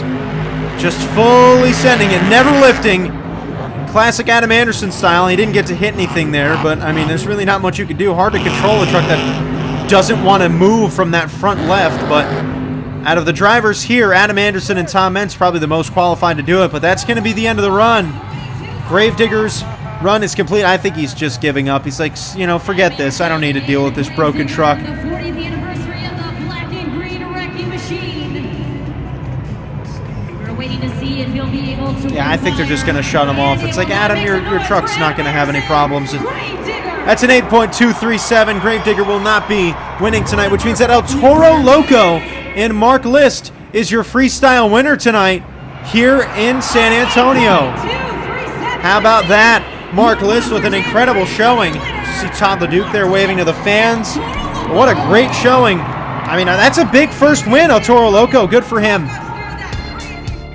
just fully sending it, never lifting. Classic Adam Anderson style. He didn't get to hit anything there, but, I mean, there's really not much you could do. Hard to control a truck that doesn't want to move from that front left, but out of the drivers here, Adam Anderson and Tom Meents probably the most qualified to do it, but that's going to be the end of the run. Gravedigger's run is complete. I think he's just giving up. He's like, you know, forget this. I don't need to deal with this broken truck. The 40th anniversary of the Black and Green Wrecking Machine. We're waiting to see if he'll be able to. Yeah, I think they're just going to shut him off. It's like, Adam, your truck's not going to have any problems. That's an 8.237. Gravedigger will not be winning tonight, which means that El Toro Loco and Mark List is your freestyle winner tonight here in San Antonio. How about that? Mark List with an incredible showing. See Todd LeDuc there waving to the fans. What a great showing. I mean, that's a big first win, El Toro Loco. Good for him.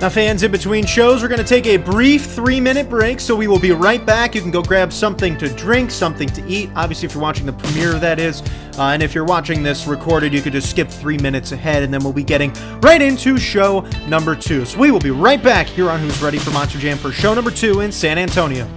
Now, fans, in between shows, we're going to take a brief 3-minute break, so we will be right back. You can go grab something to drink, something to eat. Obviously, if you're watching the premiere, that is. And if you're watching this recorded, you could just skip 3 minutes ahead, and then we'll be getting right into show number 2. So we will be right back here on Who's Ready for Monster Jam for show number 2 in San Antonio.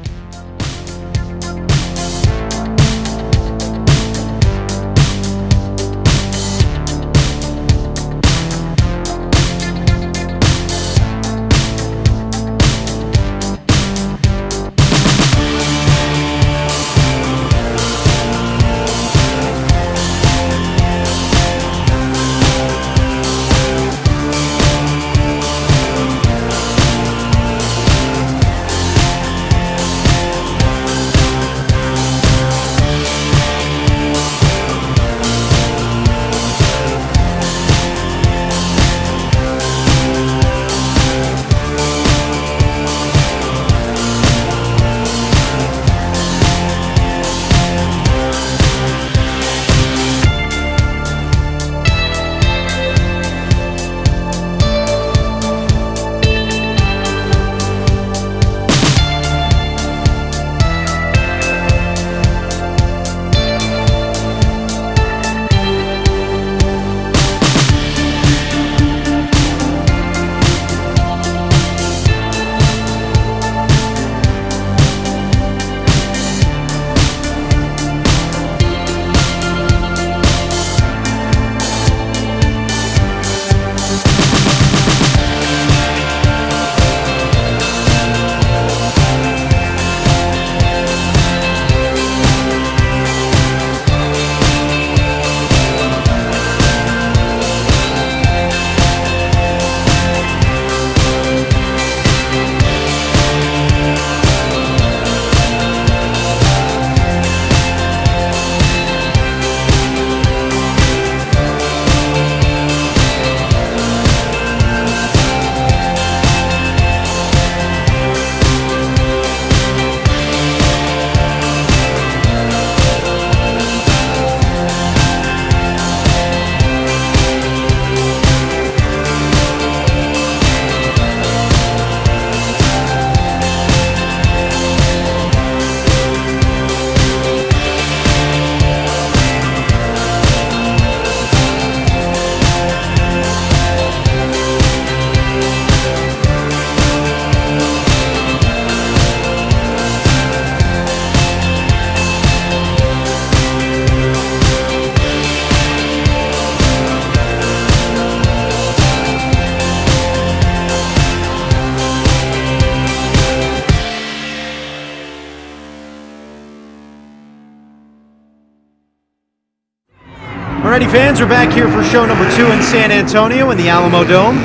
Alrighty, fans, we're back here for show number 2 in San Antonio in the Alamo Dome.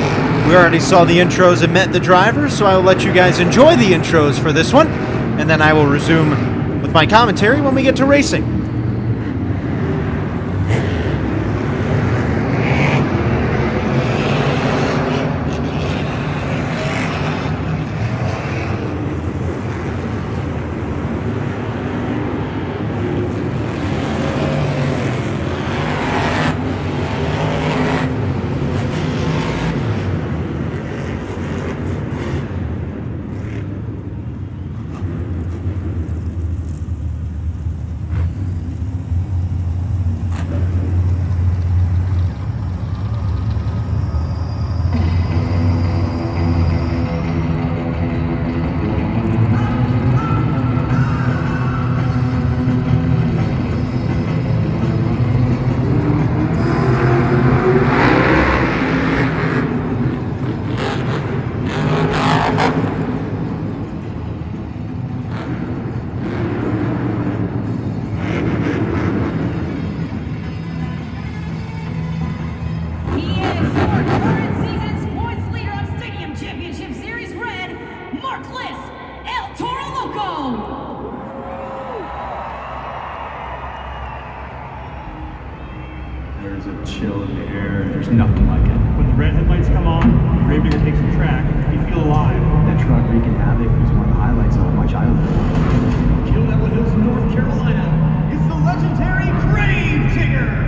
We already saw the intros and met the drivers, so I will let you guys enjoy the intros for this one, and then I will resume with my commentary when we get to racing. There's a chill in the air. There's nothing like it. When the red headlights come on, Gravedigger takes the track, you feel alive. That truck wreaking havoc was one of the highlights of my childhood. Killella Hills, North Carolina, is the legendary Gravedigger.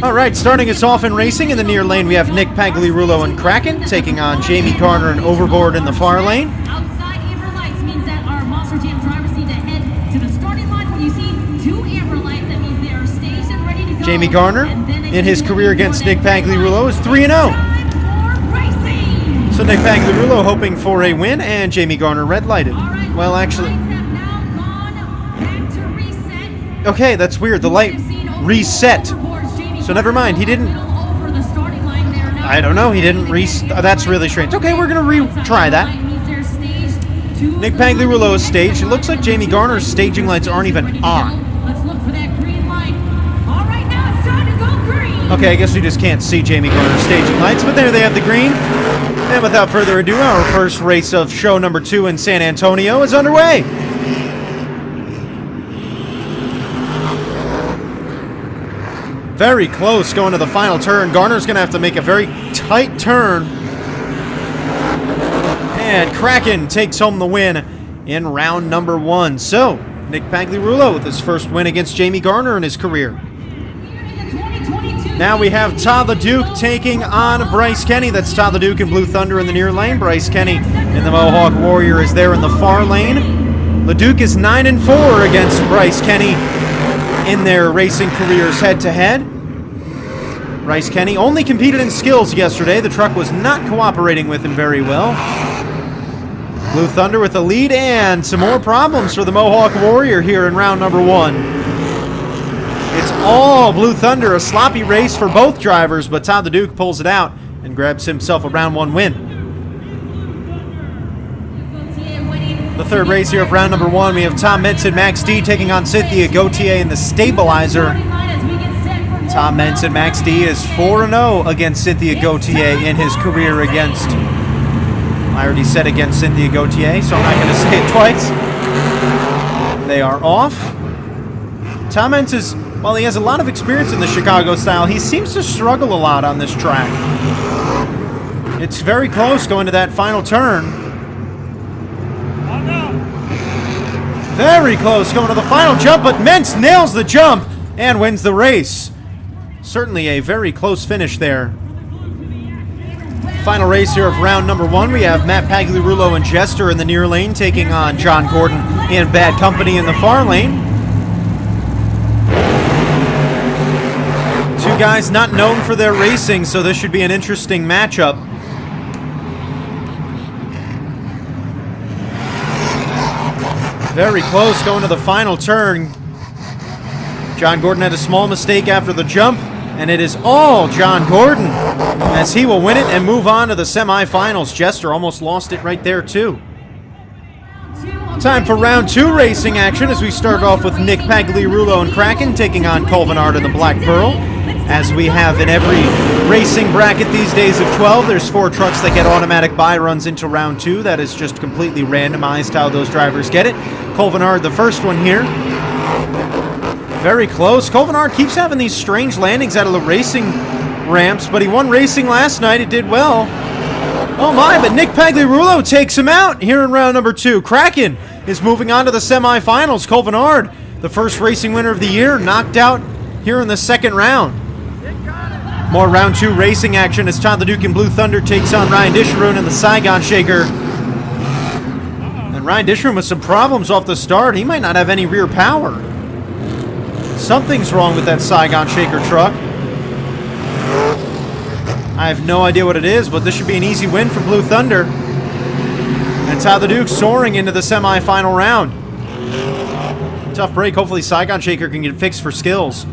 All right, starting us off in racing in the near lane, we have Nick Pagliarulo and Kraken taking on Jamie Garner and Overboard in the far lane. Outside amber lights means that our Monster Jam drivers need to head to the starting line. When you see 2 amber lights, that means they are staged and ready to go. Jamie Garner, in his career against Nick Pagliarulo, is 3-0. So Nick Pagliarulo hoping for a win, and Jamie Garner red lighted. Well, actually, okay, that's weird. The light reset. So never mind, he didn't, I don't know, he didn't that's really strange. Okay, we're going to retry that. Nick Pagliarulo is staged. It looks like Jamie Garner's staging lights aren't even on. Let's look for that green light. All right, now it's time to go green. Okay, I guess we just can't see Jamie Garner's staging lights, but there they have the green. And without further ado, our first race of show number 2 in San Antonio is underway. Very close going to the final turn. Garner's going to have to make a very tight turn. And Kraken takes home the win in round number 1. So, Nick Pagliarulo with his first win against Jamie Garner in his career. Now we have Todd LeDuc taking on Bryce Kenny. That's Todd LeDuc in Blue Thunder in the near lane. Bryce Kenny in the Mohawk Warrior is there in the far lane. LeDuc is 9-4 against Bryce Kenny in their racing careers head-to-head. Bryce Kenny only competed in skills yesterday. The truck was not cooperating with him very well. Blue Thunder with the lead, and some more problems for the Mohawk Warrior here in round number 1. It's all Blue Thunder, a sloppy race for both drivers, but Todd LeDuc pulls it out and grabs himself a round 1 win. The third race here of round number 1, we have Tom Metz and Max D taking on Cynthia Gauthier in the Stabilizer. Tom Meents and Max D is 4-0 against Cynthia Gauthier in his career against... I already said against Cynthia Gauthier, so I'm not going to say it twice. They are off. Tom Meents is... While he has a lot of experience in the Chicago style, he seems to struggle a lot on this track. It's very close going to that final turn. Very close going to the final jump, but Meents nails the jump and wins the race. Certainly a very close finish there. Final race here of round number 1. We have Matt Pagliarulo and Jester in the near lane taking on John Gordon and Bad Company in the far lane. Two guys not known for their racing, so this should be an interesting matchup. Very close going to the final turn. John Gordon had a small mistake after the jump, and it is all John Gordon as he will win it and move on to the semifinals. Jester almost lost it right there too. Time for round 2 racing action as we start off with Nick Pagliarulo and Kraken taking on Colvin Ard and the Black Pearl. As we have in every racing bracket these days of 12, there's 4 trucks that get automatic bye runs into round 2. That is just completely randomized how those drivers get it. Colvin Ard, the first one here. Very close. Colvin Ard keeps having these strange landings out of the racing ramps, but he won racing last night. It did well. Oh my, but Nick Pagliarulo takes him out here in round number 2. Kraken is moving on to the semifinals. Colvin Ard, the first racing winner of the year, knocked out here in the second round. More round 2 racing action as Todd LeDuc and Blue Thunder takes on Ryan Disharoon and the Saigon Shaker. And Ryan Disharoon with some problems off the start. He might not have any rear power. Something's wrong with that Saigon Shaker truck. I have no idea what it is, but this should be an easy win for Blue Thunder. And Todd LeDuc soaring into the semifinal round. Tough break. Hopefully Saigon Shaker can get fixed for skills.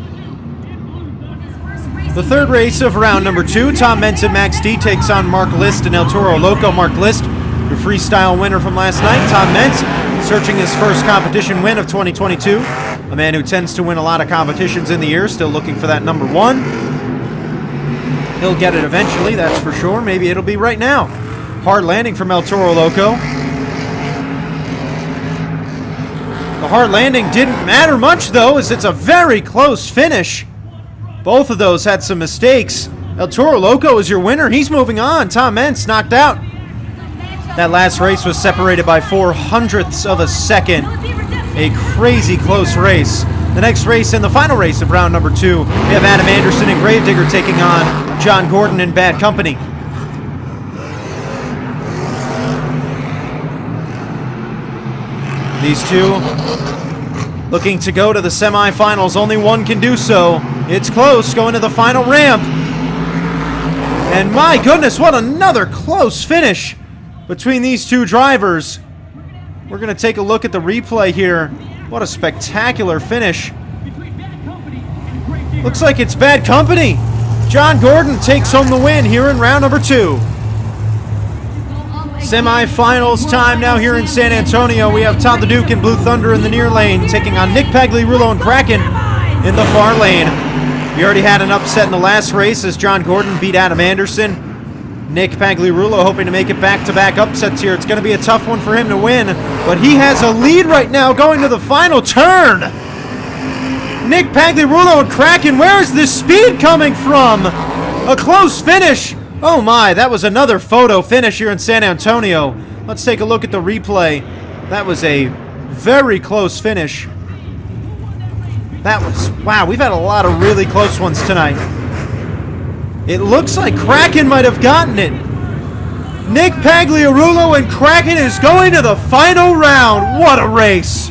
The third race of round number 2, Tom Meents and Max D takes on Mark List and El Toro Loco. Mark List, the freestyle winner from last night. Tom Meents searching his first competition win of 2022. A man who tends to win a lot of competitions in the year, still looking for that number 1. He'll get it eventually, that's for sure. Maybe it'll be right now. Hard landing from El Toro Loco. The hard landing didn't matter much though, as it's a very close finish. Both of those had some mistakes. El Toro Loco is your winner. He's moving on. Tom Meents knocked out. That last race was separated by 0.04 of a second. A crazy close race. The next race and the final race of round number 2, we have Adam Anderson and Gravedigger taking on John Gordon and Bad Company. These two looking to go to the semifinals. Only one can do so. It's close, going to the final ramp. And my goodness, what another close finish between these two drivers. We're going to take a look at the replay here. What a spectacular finish. Looks like it's Bad Company. John Gordon takes home the win here in round number 2. Semifinals time now here in San Antonio. We have Todd LeDuc and Blue Thunder in the near lane taking on Nick Pagliarulo and Kraken in the far lane. We already had an upset in the last race as John Gordon beat Adam Anderson. Nick Pagliarulo hoping to make it back-to-back upsets here. It's going to be a tough one for him to win, but he has a lead right now going to the final turn. Nick Pagliarulo and Kraken, where is this speed coming from? A close finish. Oh my, that was another photo finish here in San Antonio. Let's take a look at the replay. That was a very close finish. That was, wow, we've had a lot of really close ones tonight. It looks like Kraken might have gotten it. Nick Pagliarulo and Kraken is going to the final round. What a race.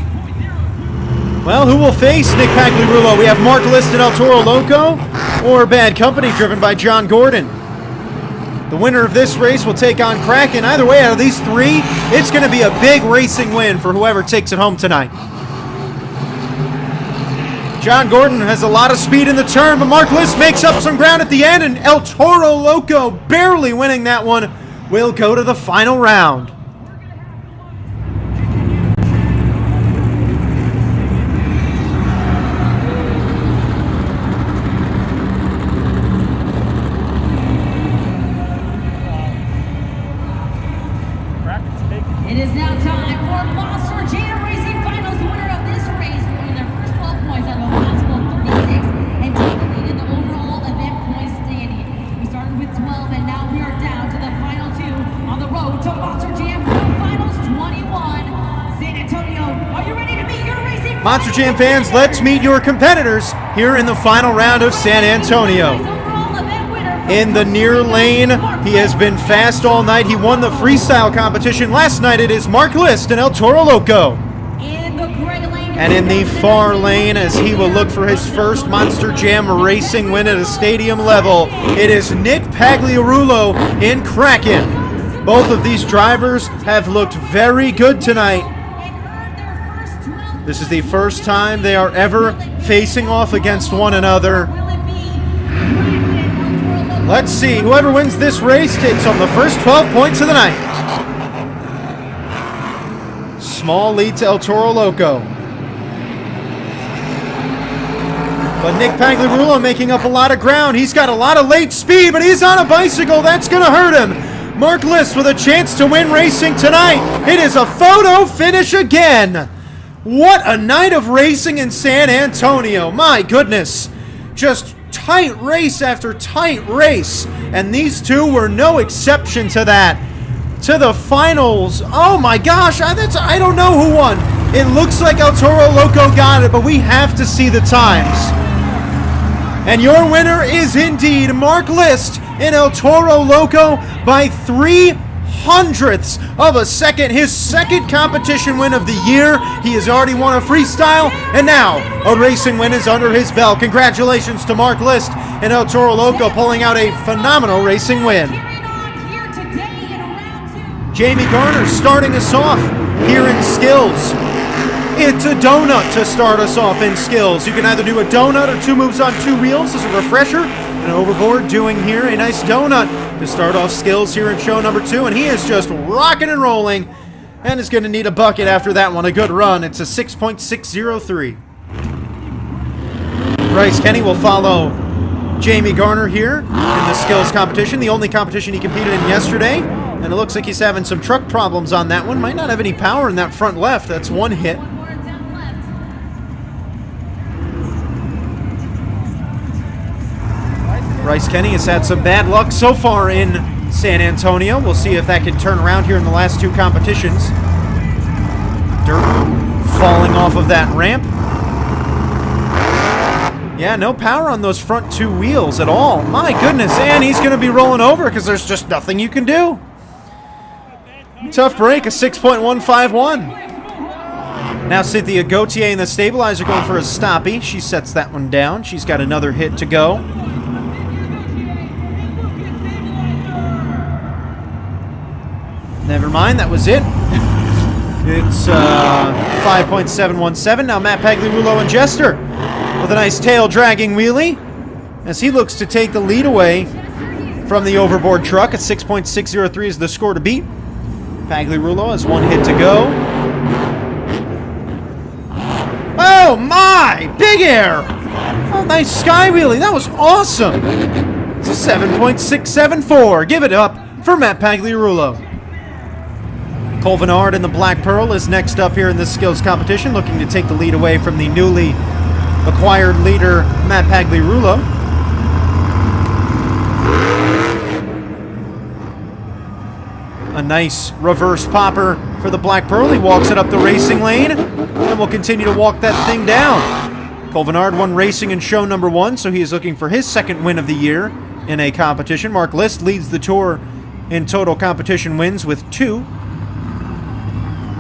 Well, who will face Nick Pagliarulo? We have Mark List and El Toro Loco, or Bad Company driven by John Gordon. The winner of this race will take on Kraken. Either way, out of these three, it's going to be a big racing win for whoever takes it home tonight. John Gordon has a lot of speed in the turn, but Mark List makes up some ground at the end, and El Toro Loco, barely winning that one, will go to the final round. It is now time for Monster Jam Racing Finals. The winner of this race will win their first 12 points out of a possible 36 and take the lead in the overall event point standing. We started with 12 and now we are down to the final two on the road to Monster Jam World Finals 21. San Antonio, are you ready to meet your racing Monster Jam fans, let's meet your competitors here in the final round of San Antonio. In the near lane, he has been fast all night. He won the freestyle competition last night. It is Mark List and El Toro Loco. And in the far lane, as he will look for his first Monster Jam racing win at a stadium level, it is Nick Pagliarulo in Kraken. Both of these drivers have looked very good tonight. This is the first time they are ever facing off against one another. Let's see, whoever wins this race takes home the first 12 points of the night. Small lead to El Toro Loco. But Nick Pagliarulo making up a lot of ground. He's got a lot of late speed, but he's on a bicycle. That's going to hurt him. Mark List with a chance to win racing tonight. It is a photo finish again. What a night of racing in San Antonio. My goodness. Just tight race after tight race, and these two were no exception to that. To the finals. Oh my gosh, I don't know who won. It looks like El Toro Loco got it, but we have to see the times. And your winner is indeed Mark List in El Toro Loco by 3/100ths of a second. His second competition win of the year. He has already won a freestyle, and now a racing win is under his belt. Congratulations to Mark List and El Toro Loco pulling out a phenomenal racing win. Jamie Garner starting us off here in skills. It's a donut to start us off in skills. You can either do a donut or two moves on two wheels as a refresher. And Overboard doing here a nice donut to start off skills here in show number 2. And he is just rocking and rolling and is going to need a bucket after that one. A good run. It's a 6.603. Bryce Kenny will follow Jamie Garner here in the skills competition. The only competition he competed in yesterday. And it looks like he's having some truck problems on that one. Might not have any power in that front left. That's one hit. Bryce Kenny has had some bad luck so far in San Antonio. We'll see if that can turn around here in the last two competitions. Dirt falling off of that ramp. Yeah, no power on those front two wheels at all. My goodness, and he's going to be rolling over because there's just nothing you can do. Tough break, a 6.151. Now Cynthia Gauthier in the stabilizer going for a stoppie. She sets that one down. She's got another hit to go. Never mind, that was it. It's 5.717. Now Matt Pagliarulo and Jester with a nice tail-dragging wheelie as he looks to take the lead away from the Overboard truck. At 6.603 is the score to beat. Pagliarulo has one hit to go. Oh my! Big air! Oh, nice sky wheelie. That was awesome. It's a 7.674. Give it up for Matt Pagliarulo. Cole Vennard in the Black Pearl is next up here in this skills competition, looking to take the lead away from the newly acquired leader, Matt Pagliarulo. A nice reverse popper for the Black Pearl. He walks it up the racing lane, and will continue to walk that thing down. Cole Vennard won racing in show number 1, so he is looking for his second win of the year in a competition. Mark List leads the tour in total competition wins with 2.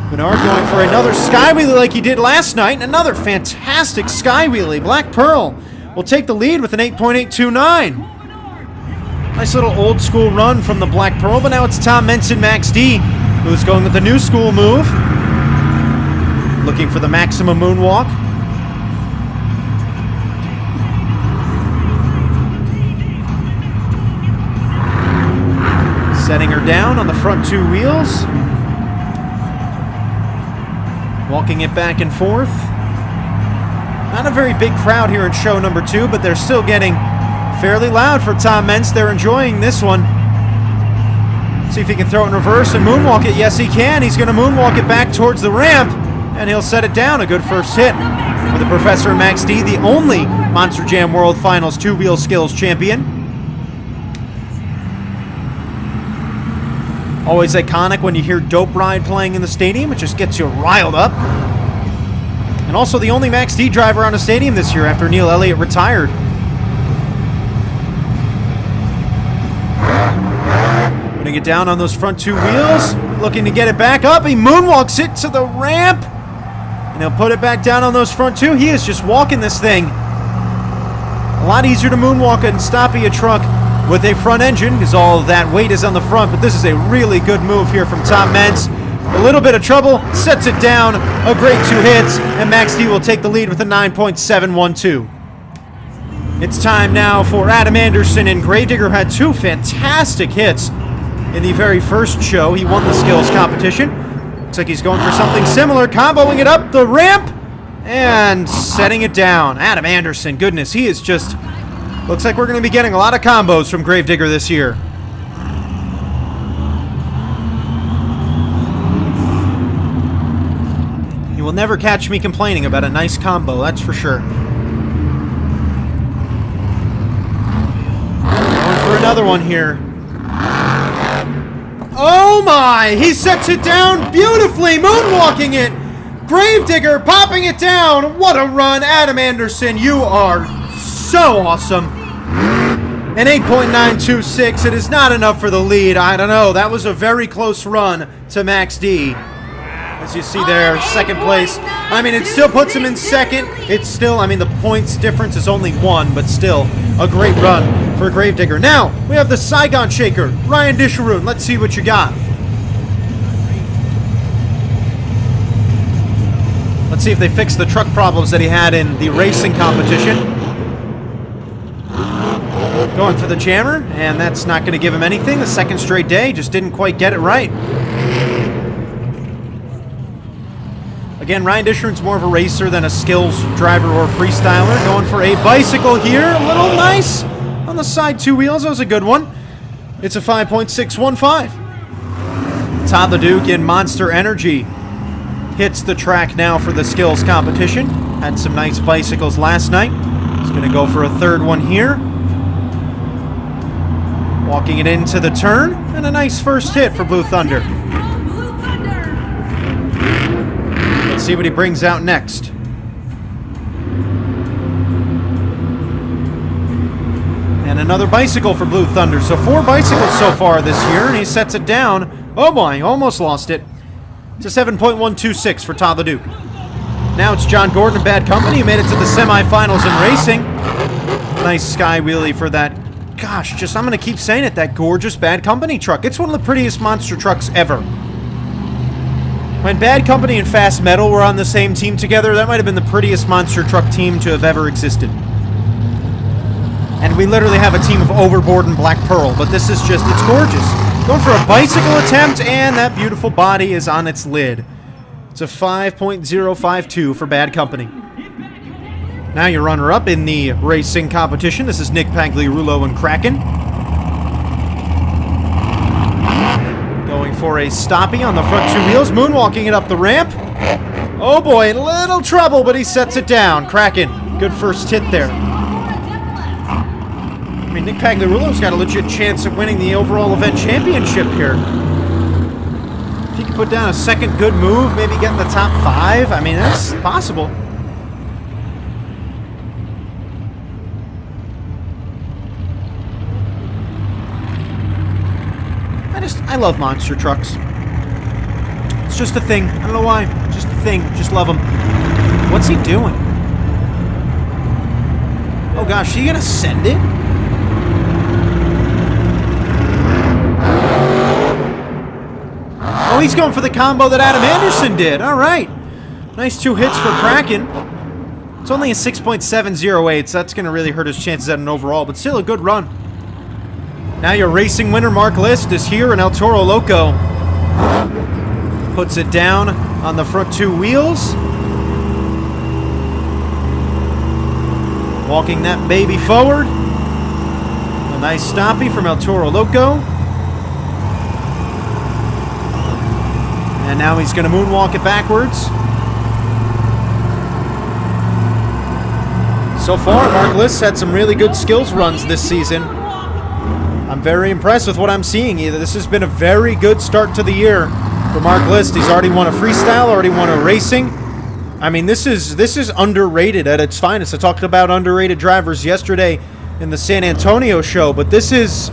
Vennard going for another sky wheelie like he did last night, and another fantastic sky wheelie. Black Pearl will take the lead with an 8.829. Nice little old school run from the Black Pearl, but now it's Tom Menson Max D who's going with the new school move. Looking for the maximum moonwalk. Setting her down on the front two wheels. Walking it back and forth. Not a very big crowd here in show number 2, but they're still getting fairly loud for Tom Meents. They're enjoying this one. See if he can throw it in reverse and moonwalk it. Yes, he can. He's going to moonwalk it back towards the ramp, and he'll set it down. A good first hit for the Professor and Max D, the only Monster Jam World Finals two-wheel skills champion. Always iconic when you hear Dope Ride playing in the stadium. It just gets you riled up. And also the only Max D driver on a stadium this year after Neil Elliott retired. Putting it down on those front two wheels. Looking to get it back up. He moonwalks it to the ramp. And he'll put it back down on those front two. He is just walking this thing. A lot easier to moonwalk and stop a truck with a front engine, because all that weight is on the front, but this is a really good move here from Tom Meents. A little bit of trouble, sets it down, a great two hits, and Max D will take the lead with a 9.712. It's time now for Adam Anderson, and Gravedigger had two fantastic hits in the very first show. He won the skills competition. Looks like he's going for something similar, comboing it up the ramp, and setting it down. Adam Anderson, goodness, he is just... Looks like we're going to be getting a lot of combos from Gravedigger this year. You will never catch me complaining about a nice combo, that's for sure. Going for another one here. Oh my! He sets it down beautifully, moonwalking it! Gravedigger popping it down! What a run, Adam Anderson, you are so awesome. An 8.926, it is not enough for the lead. I don't know, that was a very close run to Max D. As you see there, second place. I mean, it still puts him in second. It's still, I mean, the points difference is only one, but still a great run for Gravedigger. Now, we have the Saigon Shaker, Ryan Disharoon. Let's see what you got. Let's see if they fix the truck problems that he had in the racing competition. Going for the jammer, and that's not going to give him anything. The second straight day, just didn't quite get it right. Again, Ryan Disharoon's more of a racer than a skills driver or freestyler. Going for a bicycle here, a little nice on the side two wheels. That was a good one. It's a 5.615. Todd LeDuc in Monster Energy hits the track now for the skills competition. Had some nice bicycles last night. He's going to go for a third one here. Walking it into the turn, and a nice first hit for Blue Thunder. Let's see what he brings out next. And another bicycle for Blue Thunder. So 4 bicycles so far this year, and he sets it down. Oh boy, almost lost it. It's a 7.126 for Todd LeDuc. Now it's John Gordon and Bad Company who made it to the semifinals in racing. Nice sky wheelie for that. Gosh, just I'm going to keep saying it, that gorgeous Bad Company truck. It's one of the prettiest monster trucks ever. When Bad Company and Fast Metal were on the same team together, that might have been the prettiest monster truck team to have ever existed. And we literally have a team of Overboard and Black Pearl, but this is just, it's gorgeous. Going for a bicycle attempt, and that beautiful body is on its lid. It's a 5.052 for Bad Company. Now your runner-up in the racing competition. This is Nick Pagliarulo and Kraken. Going for a stoppie on the front two wheels, moonwalking it up the ramp. Oh boy, little trouble, but he sets it down. Kraken, good first hit there. I mean, Nick Pagliarulo's got a legit chance of winning the overall event championship here. If he can put down a second good move, maybe get in the top 5, I mean, that's possible. I love monster trucks. It's just a thing. I don't know why. Just a thing. Just love them. What's he doing? Oh gosh, he gonna send it? Oh, he's going for the combo that Adam Anderson did. All right. Nice 2 hits for Kraken. It's only a 6.708, so that's gonna really hurt his chances at an overall, but still a good run. Now your racing winner, Mark List, is here in El Toro Loco. Puts it down on the front 2 wheels. Walking that baby forward. A nice stoppie from El Toro Loco. now he's going to moonwalk it backwards. So far, Mark List had some really good skills runs this season. I'm very impressed with what I'm seeing. This has been a very good start to the year for Mark List. He's already won a freestyle, already won a racing. I mean, this is underrated at its finest. I talked about underrated drivers yesterday in the San Antonio show, but this is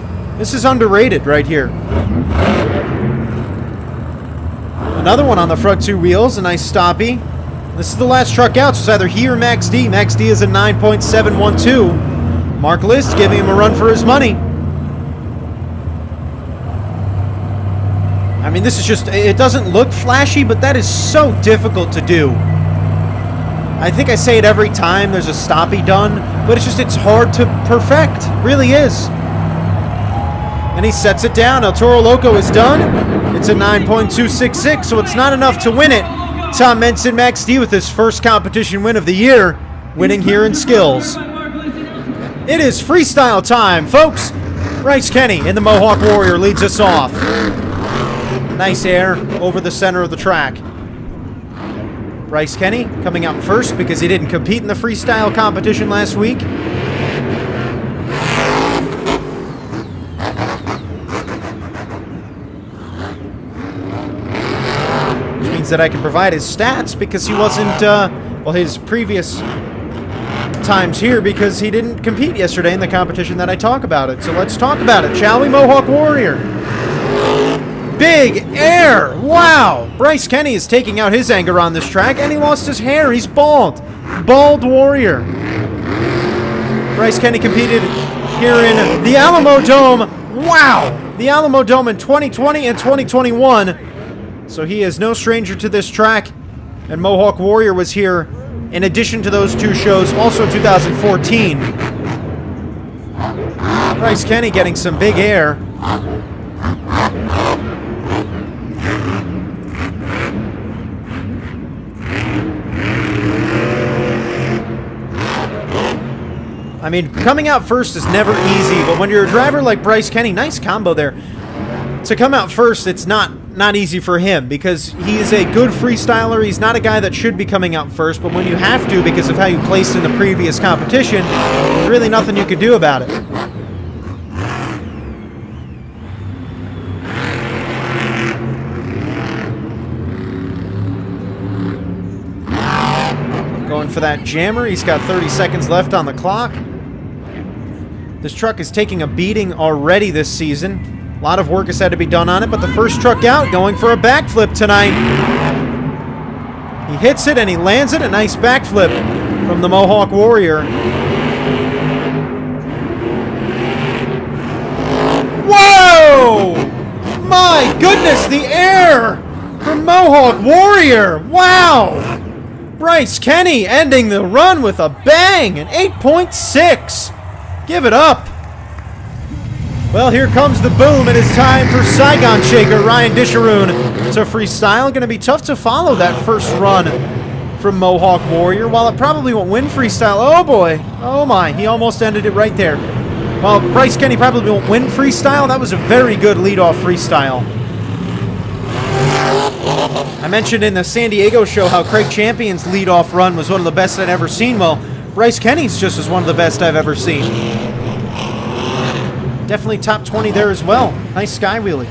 underrated right here. Another one on the front two wheels, a nice stoppie. This is the last truck out, so it's either he or Max D. Max D is a 9.712. Mark List giving him a run for his money. I mean, this is just, it doesn't look flashy, but that is so difficult to do. I think I say it every time there's a stoppie done, but it's hard to perfect. It really is. And he sets it down. El Toro Loco is done. It's a 9.266, so it's not enough to win it. Tom Menson, Max D with his first competition win of the year, winning here in skills. It is freestyle time, folks. Bryce Kenny in the Mohawk Warrior leads us off. Nice air over the center of the track. Bryce Kenny coming out first because he didn't compete in the freestyle competition last week. Which means that I can provide his stats because he wasn't, his previous times here because he didn't compete yesterday in the competition that I talk about it. So let's talk about it, shall we? Mohawk Warrior. Big air! Wow! Bryce Kenny is taking out his anger on this track, and he lost his hair. He's bald. Bald Warrior. Bryce Kenny competed here in the Alamo Dome. Wow! The Alamo Dome in 2020 and 2021. So he is no stranger to this track. And Mohawk Warrior was here in addition to those two shows, also 2014. Bryce Kenny getting some big air. I mean, coming out first is never easy, but when you're a driver like Bryce Kenny, nice combo there. To come out first, it's not easy for him because he is a good freestyler. He's not a guy that should be coming out first, but when you have to because of how you placed in the previous competition, there's really nothing you could do about it. Going for that jammer. He's got 30 seconds left on the clock. This truck is taking a beating already this season. A lot of work has had to be done on it, but the first truck out going for a backflip tonight. He hits it and he lands it. A nice backflip from the Mohawk Warrior. Whoa! My goodness, the air from Mohawk Warrior. Wow! Bryce Kenny ending the run with a bang, an 8.6. Give it up. Well, here comes the boom. It is time for Saigon Shaker Ryan Disharoon to freestyle. Going to be tough to follow that first run from Mohawk Warrior. While it probably won't win freestyle. Oh boy. Oh my. He almost ended it right there. While Bryce Kenny probably won't win freestyle, that was a very good leadoff freestyle. I mentioned in the San Diego show how Craig Champion's leadoff run was one of the best I'd ever seen. Well, Bryce Kenny's just as one of the best I've ever seen. Definitely top 20 there as well. Nice sky wheelie.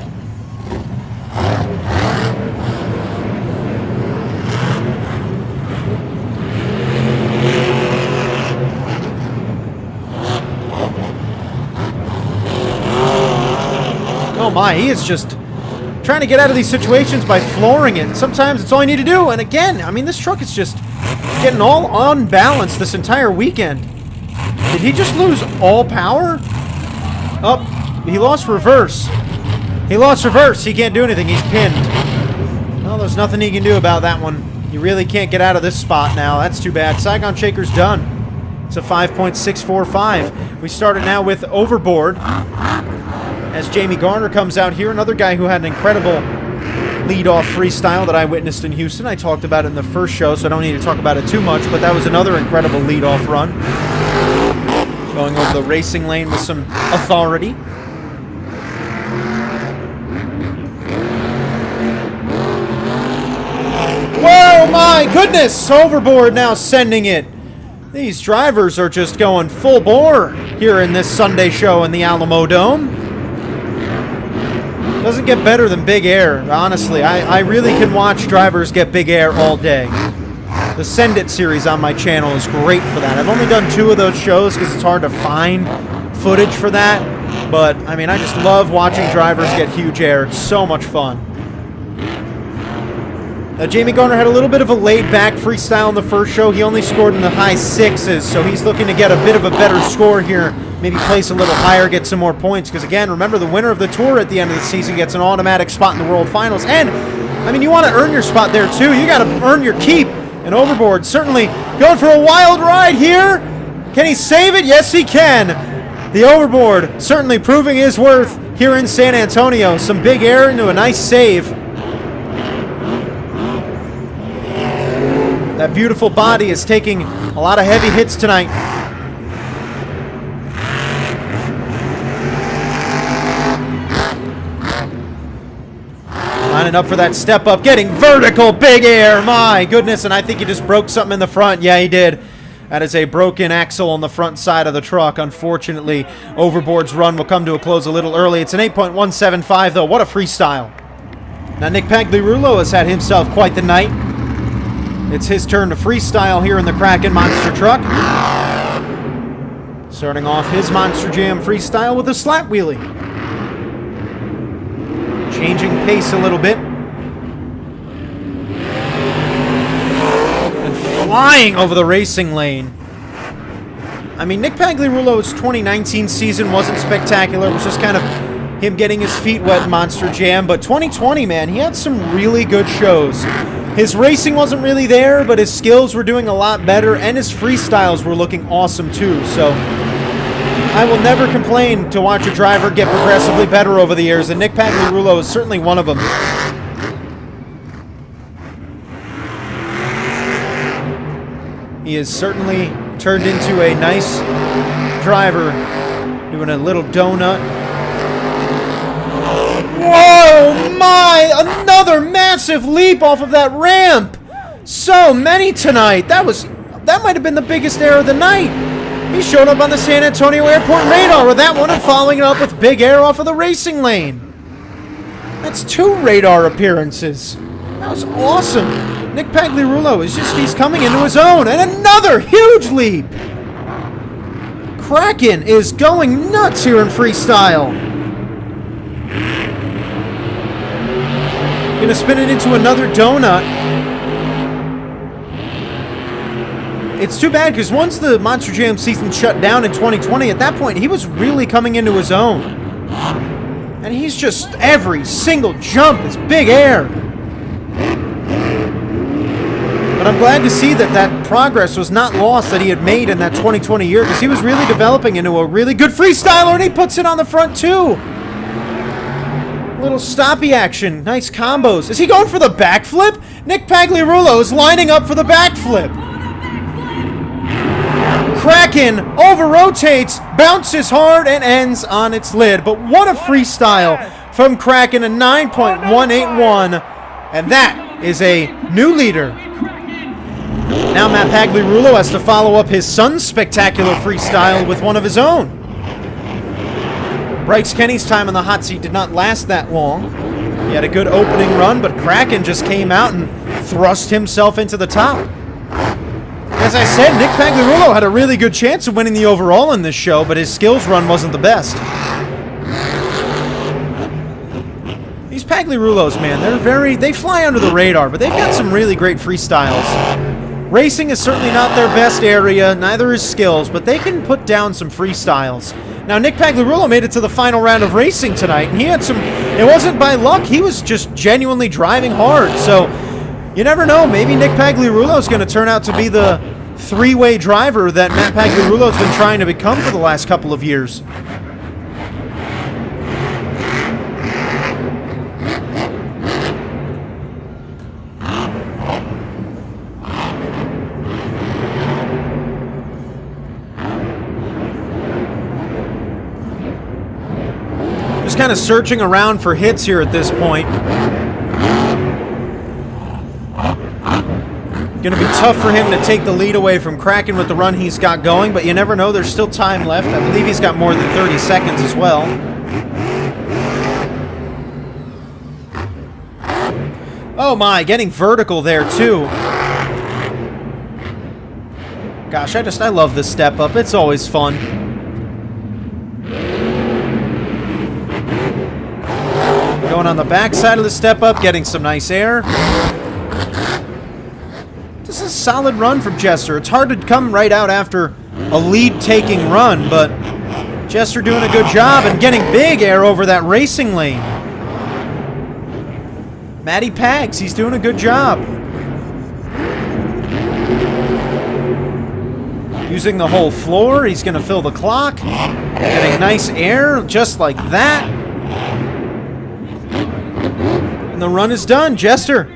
Oh my, he is just trying to get out of these situations by flooring it. Sometimes it's all you need to do. And again, I mean, this truck is just getting all unbalanced this entire weekend. Did he just lose all power? Oh, he lost reverse. He lost reverse. He can't do anything. He's pinned. Well, there's nothing he can do about that one. You really can't get out of this spot now. That's too bad. Saigon Shaker's done. It's a 5.645. We started now with Overboard. As Jamie Garner comes out here, another guy who had an incredible lead-off freestyle that I witnessed in Houston. I talked about it in the first show, so I don't need to talk about it too much, but that was another incredible lead-off run. Going over the racing lane with some authority. my goodness! Overboard now sending it. These drivers are just going full bore here in this Sunday show in the Alamo Dome. Doesn't get better than Big Air, honestly. I really can watch drivers get Big Air all day. The Send It series on my channel is great for that. I've only done 2 of those shows because it's hard to find footage for that. But, I mean, I just love watching drivers get huge air. It's so much fun. Now, Jamie Garner had a little bit of a laid-back freestyle in the first show. He only scored in the high 6s, so he's looking to get a bit of a better score here. Maybe place a little higher, get some more points. Because, again, remember, the winner of the tour at the end of the season gets an automatic spot in the World Finals. And, I mean, you want to earn your spot there, too. You got to earn your keep. And Overboard certainly going for a wild ride here. Can he save it? Yes, he can. The Overboard certainly proving his worth here in San Antonio. Some big air into a nice save. That beautiful body is taking a lot of heavy hits tonight. Lining up for that step up, getting vertical big air. My goodness, and I think he just broke something in the front. Yeah, he did. That is a broken axle on the front side of the truck. Unfortunately, Overboard's run will come to a close a little early. It's an 8.175, though. What a freestyle. Now, Nick Pagliarulo has had himself quite the night. It's his turn to freestyle here in the Kraken Monster Truck. Starting off his Monster Jam freestyle with a slap wheelie. Changing pace a little bit. And flying over the racing lane. I mean, Nick Pagliarulo's 2019 season wasn't spectacular. It was just kind of him getting his feet wet in Monster Jam. But 2020, man, he had some really good shows. His racing wasn't really there, but his skills were doing a lot better, and his freestyles were looking awesome too. So I will never complain to watch a driver get progressively better over the years, and Nick Pagliarulo is certainly one of them. He has certainly turned into a nice driver, doing a little donut. Whoa, my! Another massive leap off of that ramp! So many tonight. That might have been the biggest air of the night. He showed up on the San Antonio Airport radar with that one and following it up with big air off of the racing lane. That's 2 radar appearances. That was awesome. Nick Pagliarulo is he's coming into his own. And another huge leap. Kraken is going nuts here in freestyle. Gonna spin it into another donut. It's too bad because once the Monster Jam season shut down in 2020, at that point he was really coming into his own. And he's just, every single jump is big air. But I'm glad to see that progress was not lost that he had made in that 2020 year, because he was really developing into a really good freestyler, and he puts it on the front too. Little stoppy action. Nice combos. Is he going for the backflip? Nick Pagliarulo is lining up for the backflip. Kraken over-rotates, bounces hard, and ends on its lid. But what a freestyle from Kraken, a 9.181. And that is a new leader. Now Matt Pagliarulo has to follow up his son's spectacular freestyle with one of his own. Bryce Kenny's time on the hot seat did not last that long. He had a good opening run, but Kraken just came out and thrust himself into the top. As I said, Nick Pagliarulo had a really good chance of winning the overall in this show, but his skills run wasn't the best. These Pagliarulos, man, they fly under the radar, but they've got some really great freestyles. Racing is certainly not their best area, neither is skills, but they can put down some freestyles. Now, Nick Pagliarulo made it to the final round of racing tonight, and he had it wasn't by luck, he was just genuinely driving hard. So, you never know, maybe Nick Pagliarulo is going to turn out to be the 3-way driver that Matt Pagliarulo has been trying to become for the last couple of years. Just kind of searching around for hits here at this point. Gonna be tough for him to take the lead away from Kraken with the run he's got going, but you never know. There's still time left. I believe he's got more than 30 seconds as well. Oh my, getting vertical there too. Gosh, I love this step up. It's always fun. Going on the backside of the step up, getting some nice air. This is a solid run from Jester. It's hard to come right out after a lead-taking run, but Jester doing a good job and getting big air over that racing lane. Matty Pags, he's doing a good job. Using the whole floor, he's going to fill the clock. Getting nice air, just like that. And the run is done. Jester,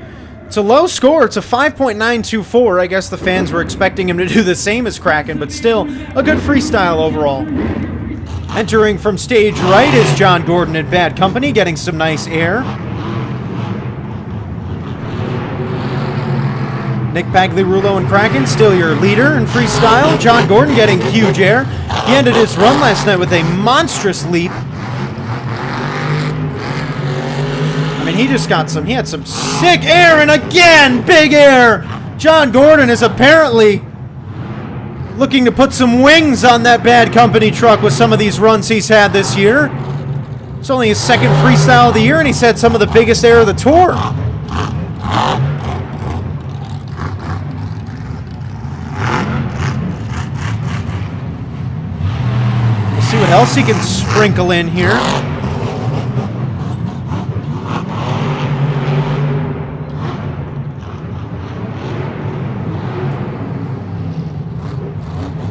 it's a low score. It's a 5.924. I guess the fans were expecting him to do the same as Kraken, but still a good freestyle overall. Entering from stage right is John Gordon at Bad Company, getting some nice air. Nick Pagliarulo and Kraken, still your leader in freestyle. John Gordon getting huge air. He ended his run last night with a monstrous leap. I mean, he had some sick air, and again, big air. John Gordon is apparently looking to put some wings on that Bad Company truck with some of these runs he's had this year. It's only his second freestyle of the year, and he's had some of the biggest air of the tour. See what else he can sprinkle in here.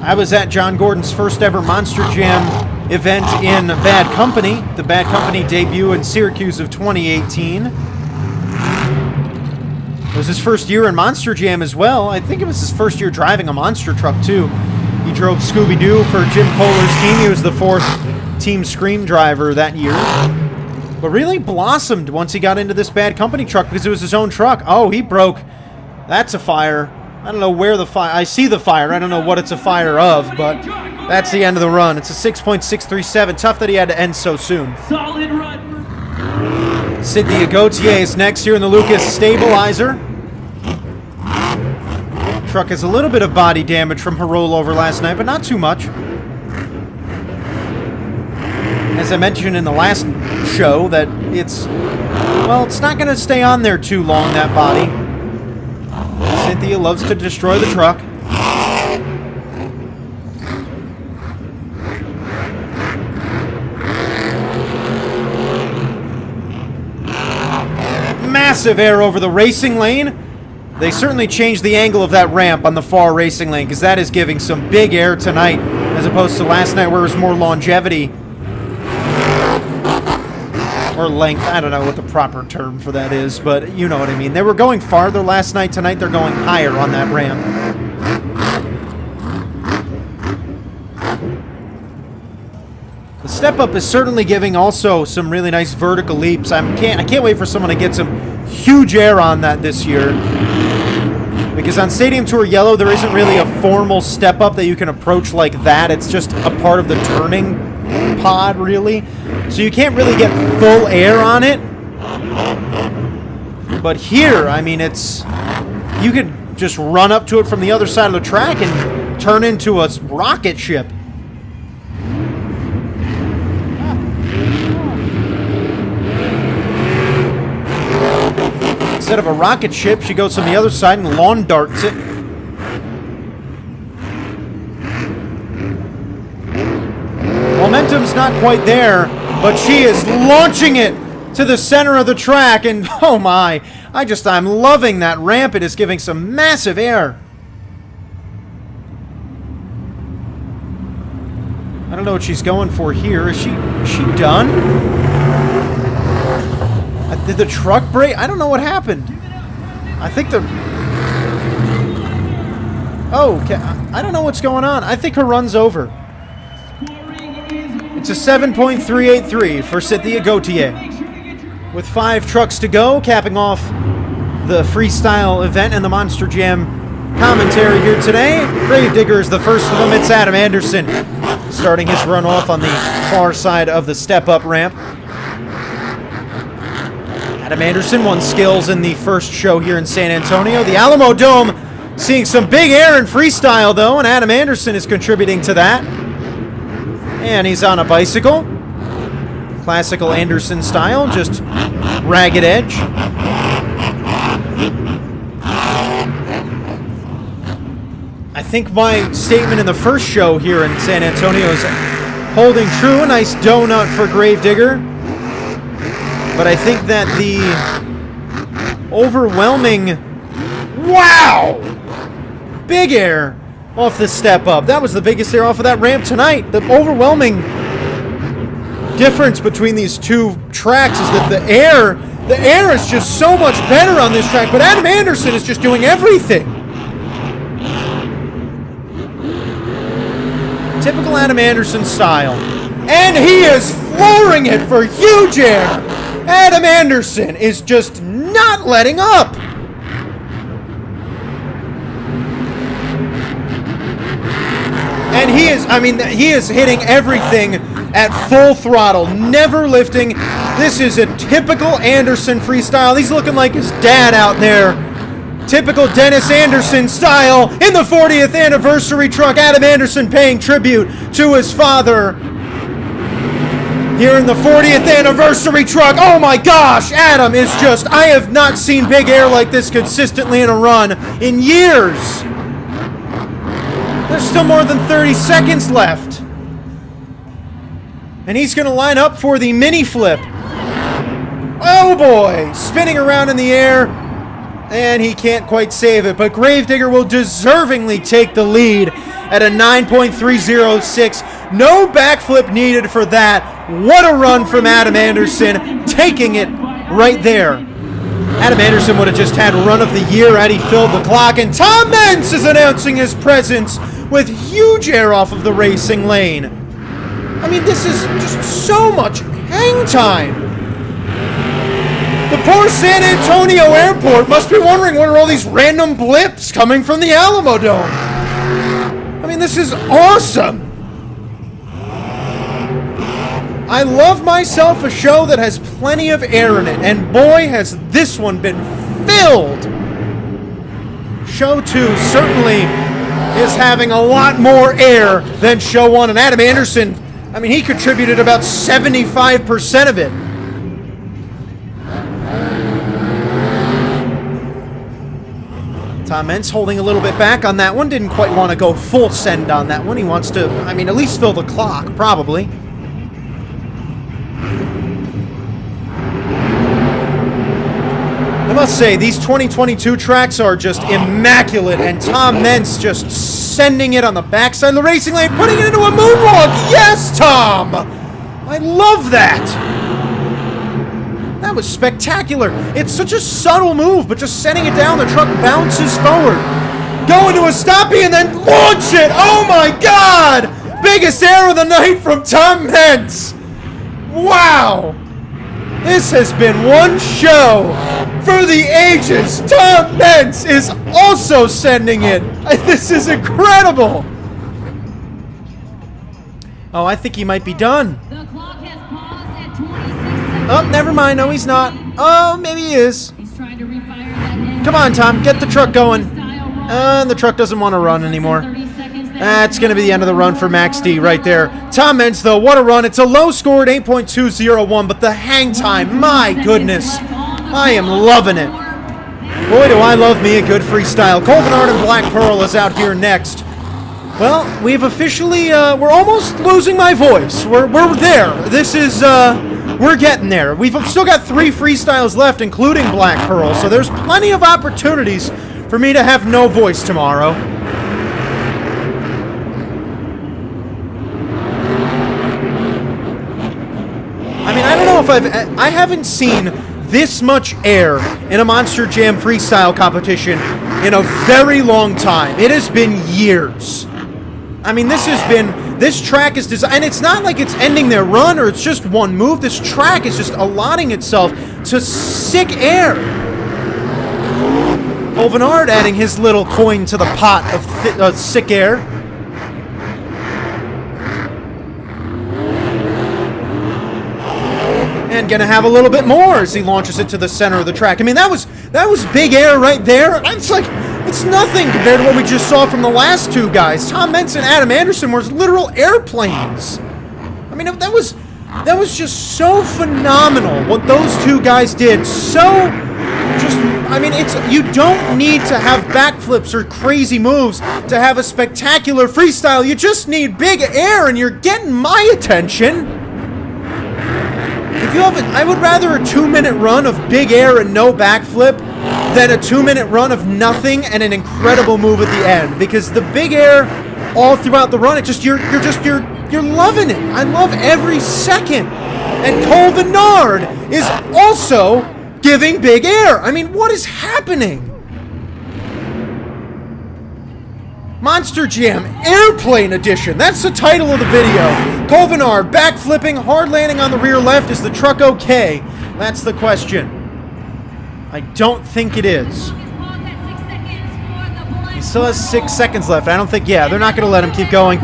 I was at John Gordon's first ever Monster Jam event in Bad Company, the Bad Company debut in Syracuse of 2018. It was his first year in Monster Jam as well. I think it was his first year driving a monster truck too. He drove Scooby-Doo for Jim Kohler's team. He was the 4th Team Scream driver that year. But really blossomed once he got into this Bad Company truck because it was his own truck. Oh, he broke. That's a fire. I don't know where the fire... I see the fire. I don't know what it's a fire of, but that's the end of the run. It's a 6.637. Tough that he had to end so soon. Solid run. Cynthia Gauthier is next here in the Lucas Stabilizer. Truck has a little bit of body damage from her rollover last night, but not too much. As I mentioned in the last show, that it's not going to stay on there too long, that body. Cynthia loves to destroy the truck. Massive air over the racing lane. They certainly changed the angle of that ramp on the far racing lane because that is giving some big air tonight as opposed to last night where it was more longevity. Or length. I don't know what the proper term for that is, but you know what I mean. They were going farther last night. Tonight they're going higher on that ramp. The step up is certainly giving also some really nice vertical leaps. I can't wait for someone to get some huge air on that this year. Because on Stadium Tour Yellow, there isn't really a formal step up that you can approach like that. It's just a part of the turning pod, really. So you can't really get full air on it. But here, I mean, you could just run up to it from the other side of the track and turn into a rocket ship. Instead of a rocket ship, she goes from the other side and lawn darts it. Momentum's not quite there, but she is launching it to the center of the track, and oh my, I'm loving that ramp. It is giving some massive air. I don't know what she's going for here. Is she done? Did the truck break? I don't know what happened. I think oh, okay. I don't know what's going on. I think her run's over. It's a 7.383 for Cynthia Gauthier. With 5 trucks to go, capping off the freestyle event and the Monster Jam commentary here today. Gravedigger is the first of them. It's Adam Anderson starting his run off on the far side of the step-up ramp. Adam Anderson won skills in the first show here in San Antonio. The Alamo Dome seeing some big air in freestyle, though, and Adam Anderson is contributing to that. And he's on a bicycle. Classical Anderson style, just ragged edge. I think my statement in the first show here in San Antonio is holding true. A nice donut for Gravedigger. But I think that the overwhelming... Wow! Big air off the step up. That was the biggest air off of that ramp tonight. The overwhelming difference between these two tracks is that the air is just so much better on this track, but Adam Anderson is just doing everything. Typical Adam Anderson style. And he is flooring it for huge air. Adam Anderson is just not letting up. And he is hitting everything at full throttle, never lifting. This is a typical Anderson freestyle. He's looking like his dad out there. Typical Dennis Anderson style in the 40th anniversary truck. Adam Anderson paying tribute to his father here in the 40th anniversary truck. Oh my gosh, Adam is just, I have not seen big air like this consistently in a run in years. There's still more than 30 seconds left. And he's going to line up for the mini flip. Oh boy, spinning around in the air. And he can't quite save it. But Gravedigger will deservingly take the lead at a 9.306. No backflip needed for that. What a run from Adam Anderson. Taking it right there. Adam Anderson would have just had run of the year had he filled the clock. And Tom Meents is announcing his presence with huge air off of the racing lane. I mean, this is just so much hang time. The poor San Antonio airport must be wondering what are all these random blips coming from the Alamo Dome. I mean, this is awesome. I love myself a show that has plenty of air in it, and boy, has this one been filled. Show 2 certainly is having a lot more air than Show 1, and Adam Anderson, I mean, he contributed about 75% of it. Tom Meents holding a little bit back on that one. Didn't quite want to go full send on that one. He wants to, I mean, at least fill the clock, probably. I must say, these 2022 tracks are just immaculate, and Tom Meents just sending it on the backside of the racing lane, putting it into a moonwalk. Yes, Tom! I love that! That was spectacular. It's such a subtle move, but just setting it down, the truck bounces forward. Go into a stoppie and then launch it! Oh my God! Biggest air of the night from Tom Meents! Wow! This has been one show for the ages. Tom Meents is also sending it. This is incredible. Oh, I think he might be done. The clock has paused at 26 seconds. Oh, never mind. No, he's not. Oh, maybe he is. He's trying to refire that engine. Come on, Tom. Get the truck going. The truck doesn't want to run anymore. That's going to be the end of the run for Max D right there. Tom Meents, though, what a run. It's a low score at 8.201, but the hang time, my goodness. I am loving it. Boy, do I love me a good freestyle. Colton Hart and Black Pearl is out here next. Well, we've officially, we're almost losing my voice. We're there. This is, we're getting there. We've still got 3 freestyles left, including Black Pearl, so there's plenty of opportunities for me to have no voice tomorrow. I mean, I don't know if I haven't seen this much air in a Monster Jam freestyle competition in a very long time. It has been years. I mean, this track is designed, and it's not like it's ending their run or it's just one move. This track is just allotting itself to sick air. Colvinard adding his little coin to the pot of sick air. And gonna have a little bit more as he launches it to the center of the track. I mean, that was big air right there. It's like, it's nothing compared to what we just saw from the last two guys. Tom Meents and Adam Anderson were literal airplanes. I mean, that was just so phenomenal what those two guys did. You don't need to have backflips or crazy moves to have a spectacular freestyle. You just need big air, and you're getting my attention. If you have I would rather a 2-minute run of big air and no backflip than a 2-minute run of nothing and an incredible move at the end. Because the big air all throughout the run, you're loving it. I love every second. And Colvinard is also giving big air. I mean, what is happening? Monster Jam Airplane Edition. That's the title of the video. Colvinard backflipping, hard landing on the rear left. Is the truck okay? That's the question. I don't think it is. He still has 6 seconds left. I don't think, they're not going to let him keep going.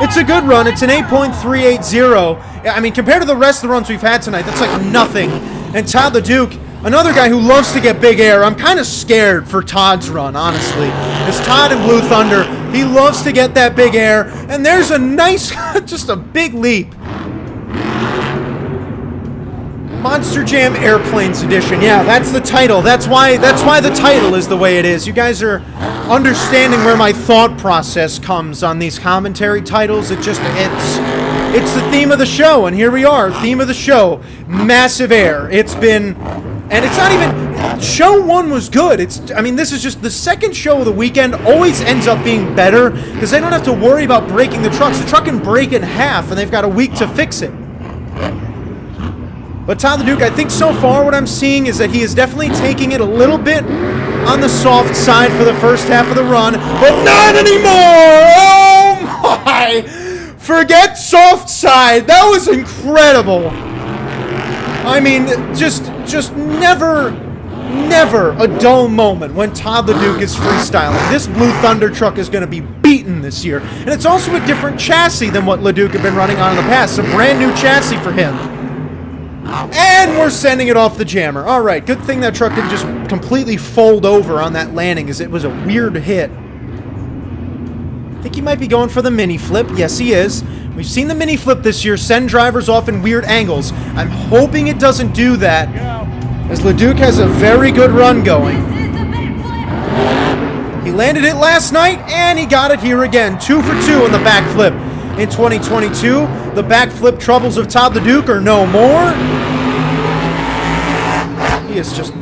It's a good run. It's an 8.380. I mean, compared to the rest of the runs we've had tonight, that's like nothing. And Todd LeDuc, another guy who loves to get big air. I'm kind of scared for Todd's run, honestly. It's Todd and Blue Thunder. He loves to get that big air. And there's a nice, just a big leap. Monster Jam Airplanes Edition. Yeah, that's the title. That's why the title is the way it is. You guys are understanding where my thought process comes on these commentary titles. It's the theme of the show, and here we are. Theme of the show, massive air. And it's not even, show 1 was good. This is just the second show of the weekend always ends up being better because they don't have to worry about breaking the trucks. The truck can break in half, and they've got a week to fix it. But Todd LeDuc, I think so far what I'm seeing is that he is definitely taking it a little bit on the soft side for the first half of the run, but not anymore! Oh my! Forget soft side. That was incredible. I mean, just never a dull moment when Todd LeDuc is freestyling. This Blue Thunder truck is going to be beaten this year. And it's also a different chassis than what LeDuc had been running on in the past. A brand new chassis for him. And we're sending it off the jammer. All right, good thing that truck didn't just completely fold over on that landing, as it was a weird hit. I think he might be going for the mini flip. Yes, he is. We've seen the mini flip this year send drivers off in weird angles. I'm hoping it doesn't do that, as LeDuc has a very good run going. He landed it last night, and he got it here again. 2 for 2 on the backflip. In 2022, the backflip troubles of Todd LeDuc are no more. He is just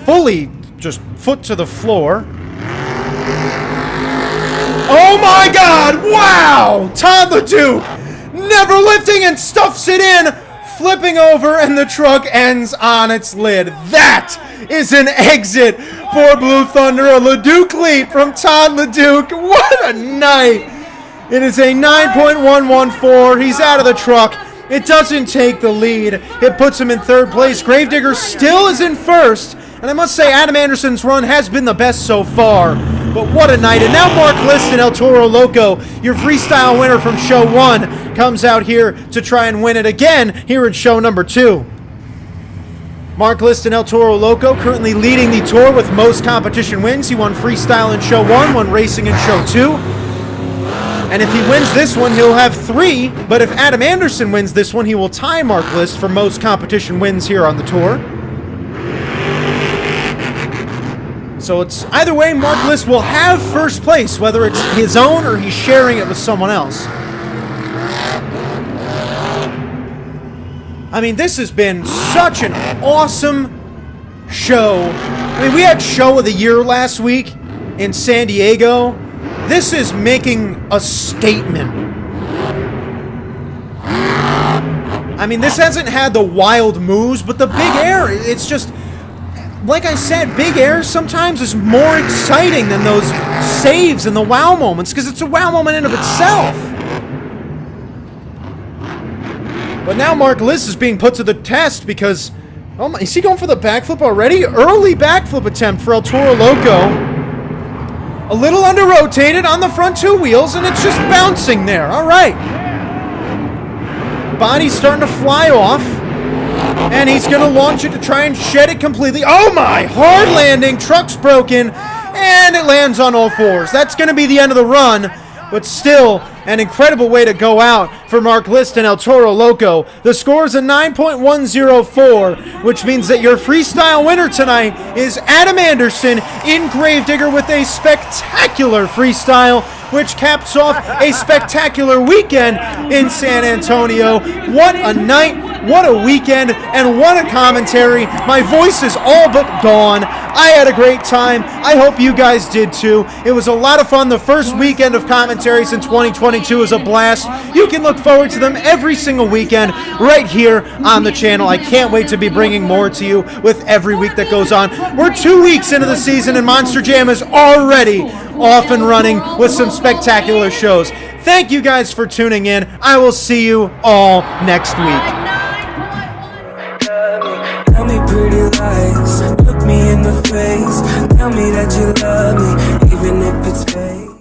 fully foot to the floor. Oh my God! Wow! Todd LeDuc never lifting and stuffs it in, flipping over, and the truck ends on its lid. That is an exit for Blue Thunder. A LeDuc leap from Todd LeDuc. What a night! It is a 9.114. He's out of the truck. It doesn't take the lead. It puts him in third place. Gravedigger still is in first. And I must say, Adam Anderson's run has been the best so far. But what a night. And now Mark List and El Toro Loco, your freestyle winner from show 1, comes out here to try and win it again here in show number 2. Mark List and El Toro Loco currently leading the tour with most competition wins. He won freestyle in show 1, won racing in show 2. And if he wins this one, he'll have 3. But if Adam Anderson wins this one, he will tie Mark List for most competition wins here on the tour. So it's either way, Mark List will have first place, whether it's his own or he's sharing it with someone else. I mean, this has been such an awesome show. I mean, we had show of the year last week in San Diego. This is making a statement. I mean, this hasn't had the wild moves, but the big air, it's just, like I said, big air sometimes is more exciting than those saves and the wow moments, because it's a wow moment in of itself. But now Mark List is being put to the test because Oh my, is he going for the backflip already? Early backflip attempt for El Toro Loco. A little under-rotated on the front two wheels, and it's just bouncing there. All right. Body's starting to fly off, and he's going to launch it to try and shed it completely. Oh my, hard landing, truck's broken, and it lands on all fours. That's going to be the end of the run, but still an incredible way to go out for Mark List and El Toro Loco. The score is a 9.104, which means that your freestyle winner tonight is Adam Anderson in Gravedigger with a spectacular freestyle, which caps off a spectacular weekend in San Antonio. What a night, what a weekend, and what a commentary. My voice is all but gone. I had a great time. I hope you guys did too. It was a lot of fun. The first weekend of commentaries in 2022 was a blast. You can look forward to them every single weekend right here on the channel. I can't wait to be bringing more to you with every week that goes on. We're 2 weeks into the season, and Monster Jam is already off and running with some spectacular shows. Thank you guys for tuning in. I will see you all next week. Tell me pretty lies, look me in the face. Tell me that you love me, even if it's fake.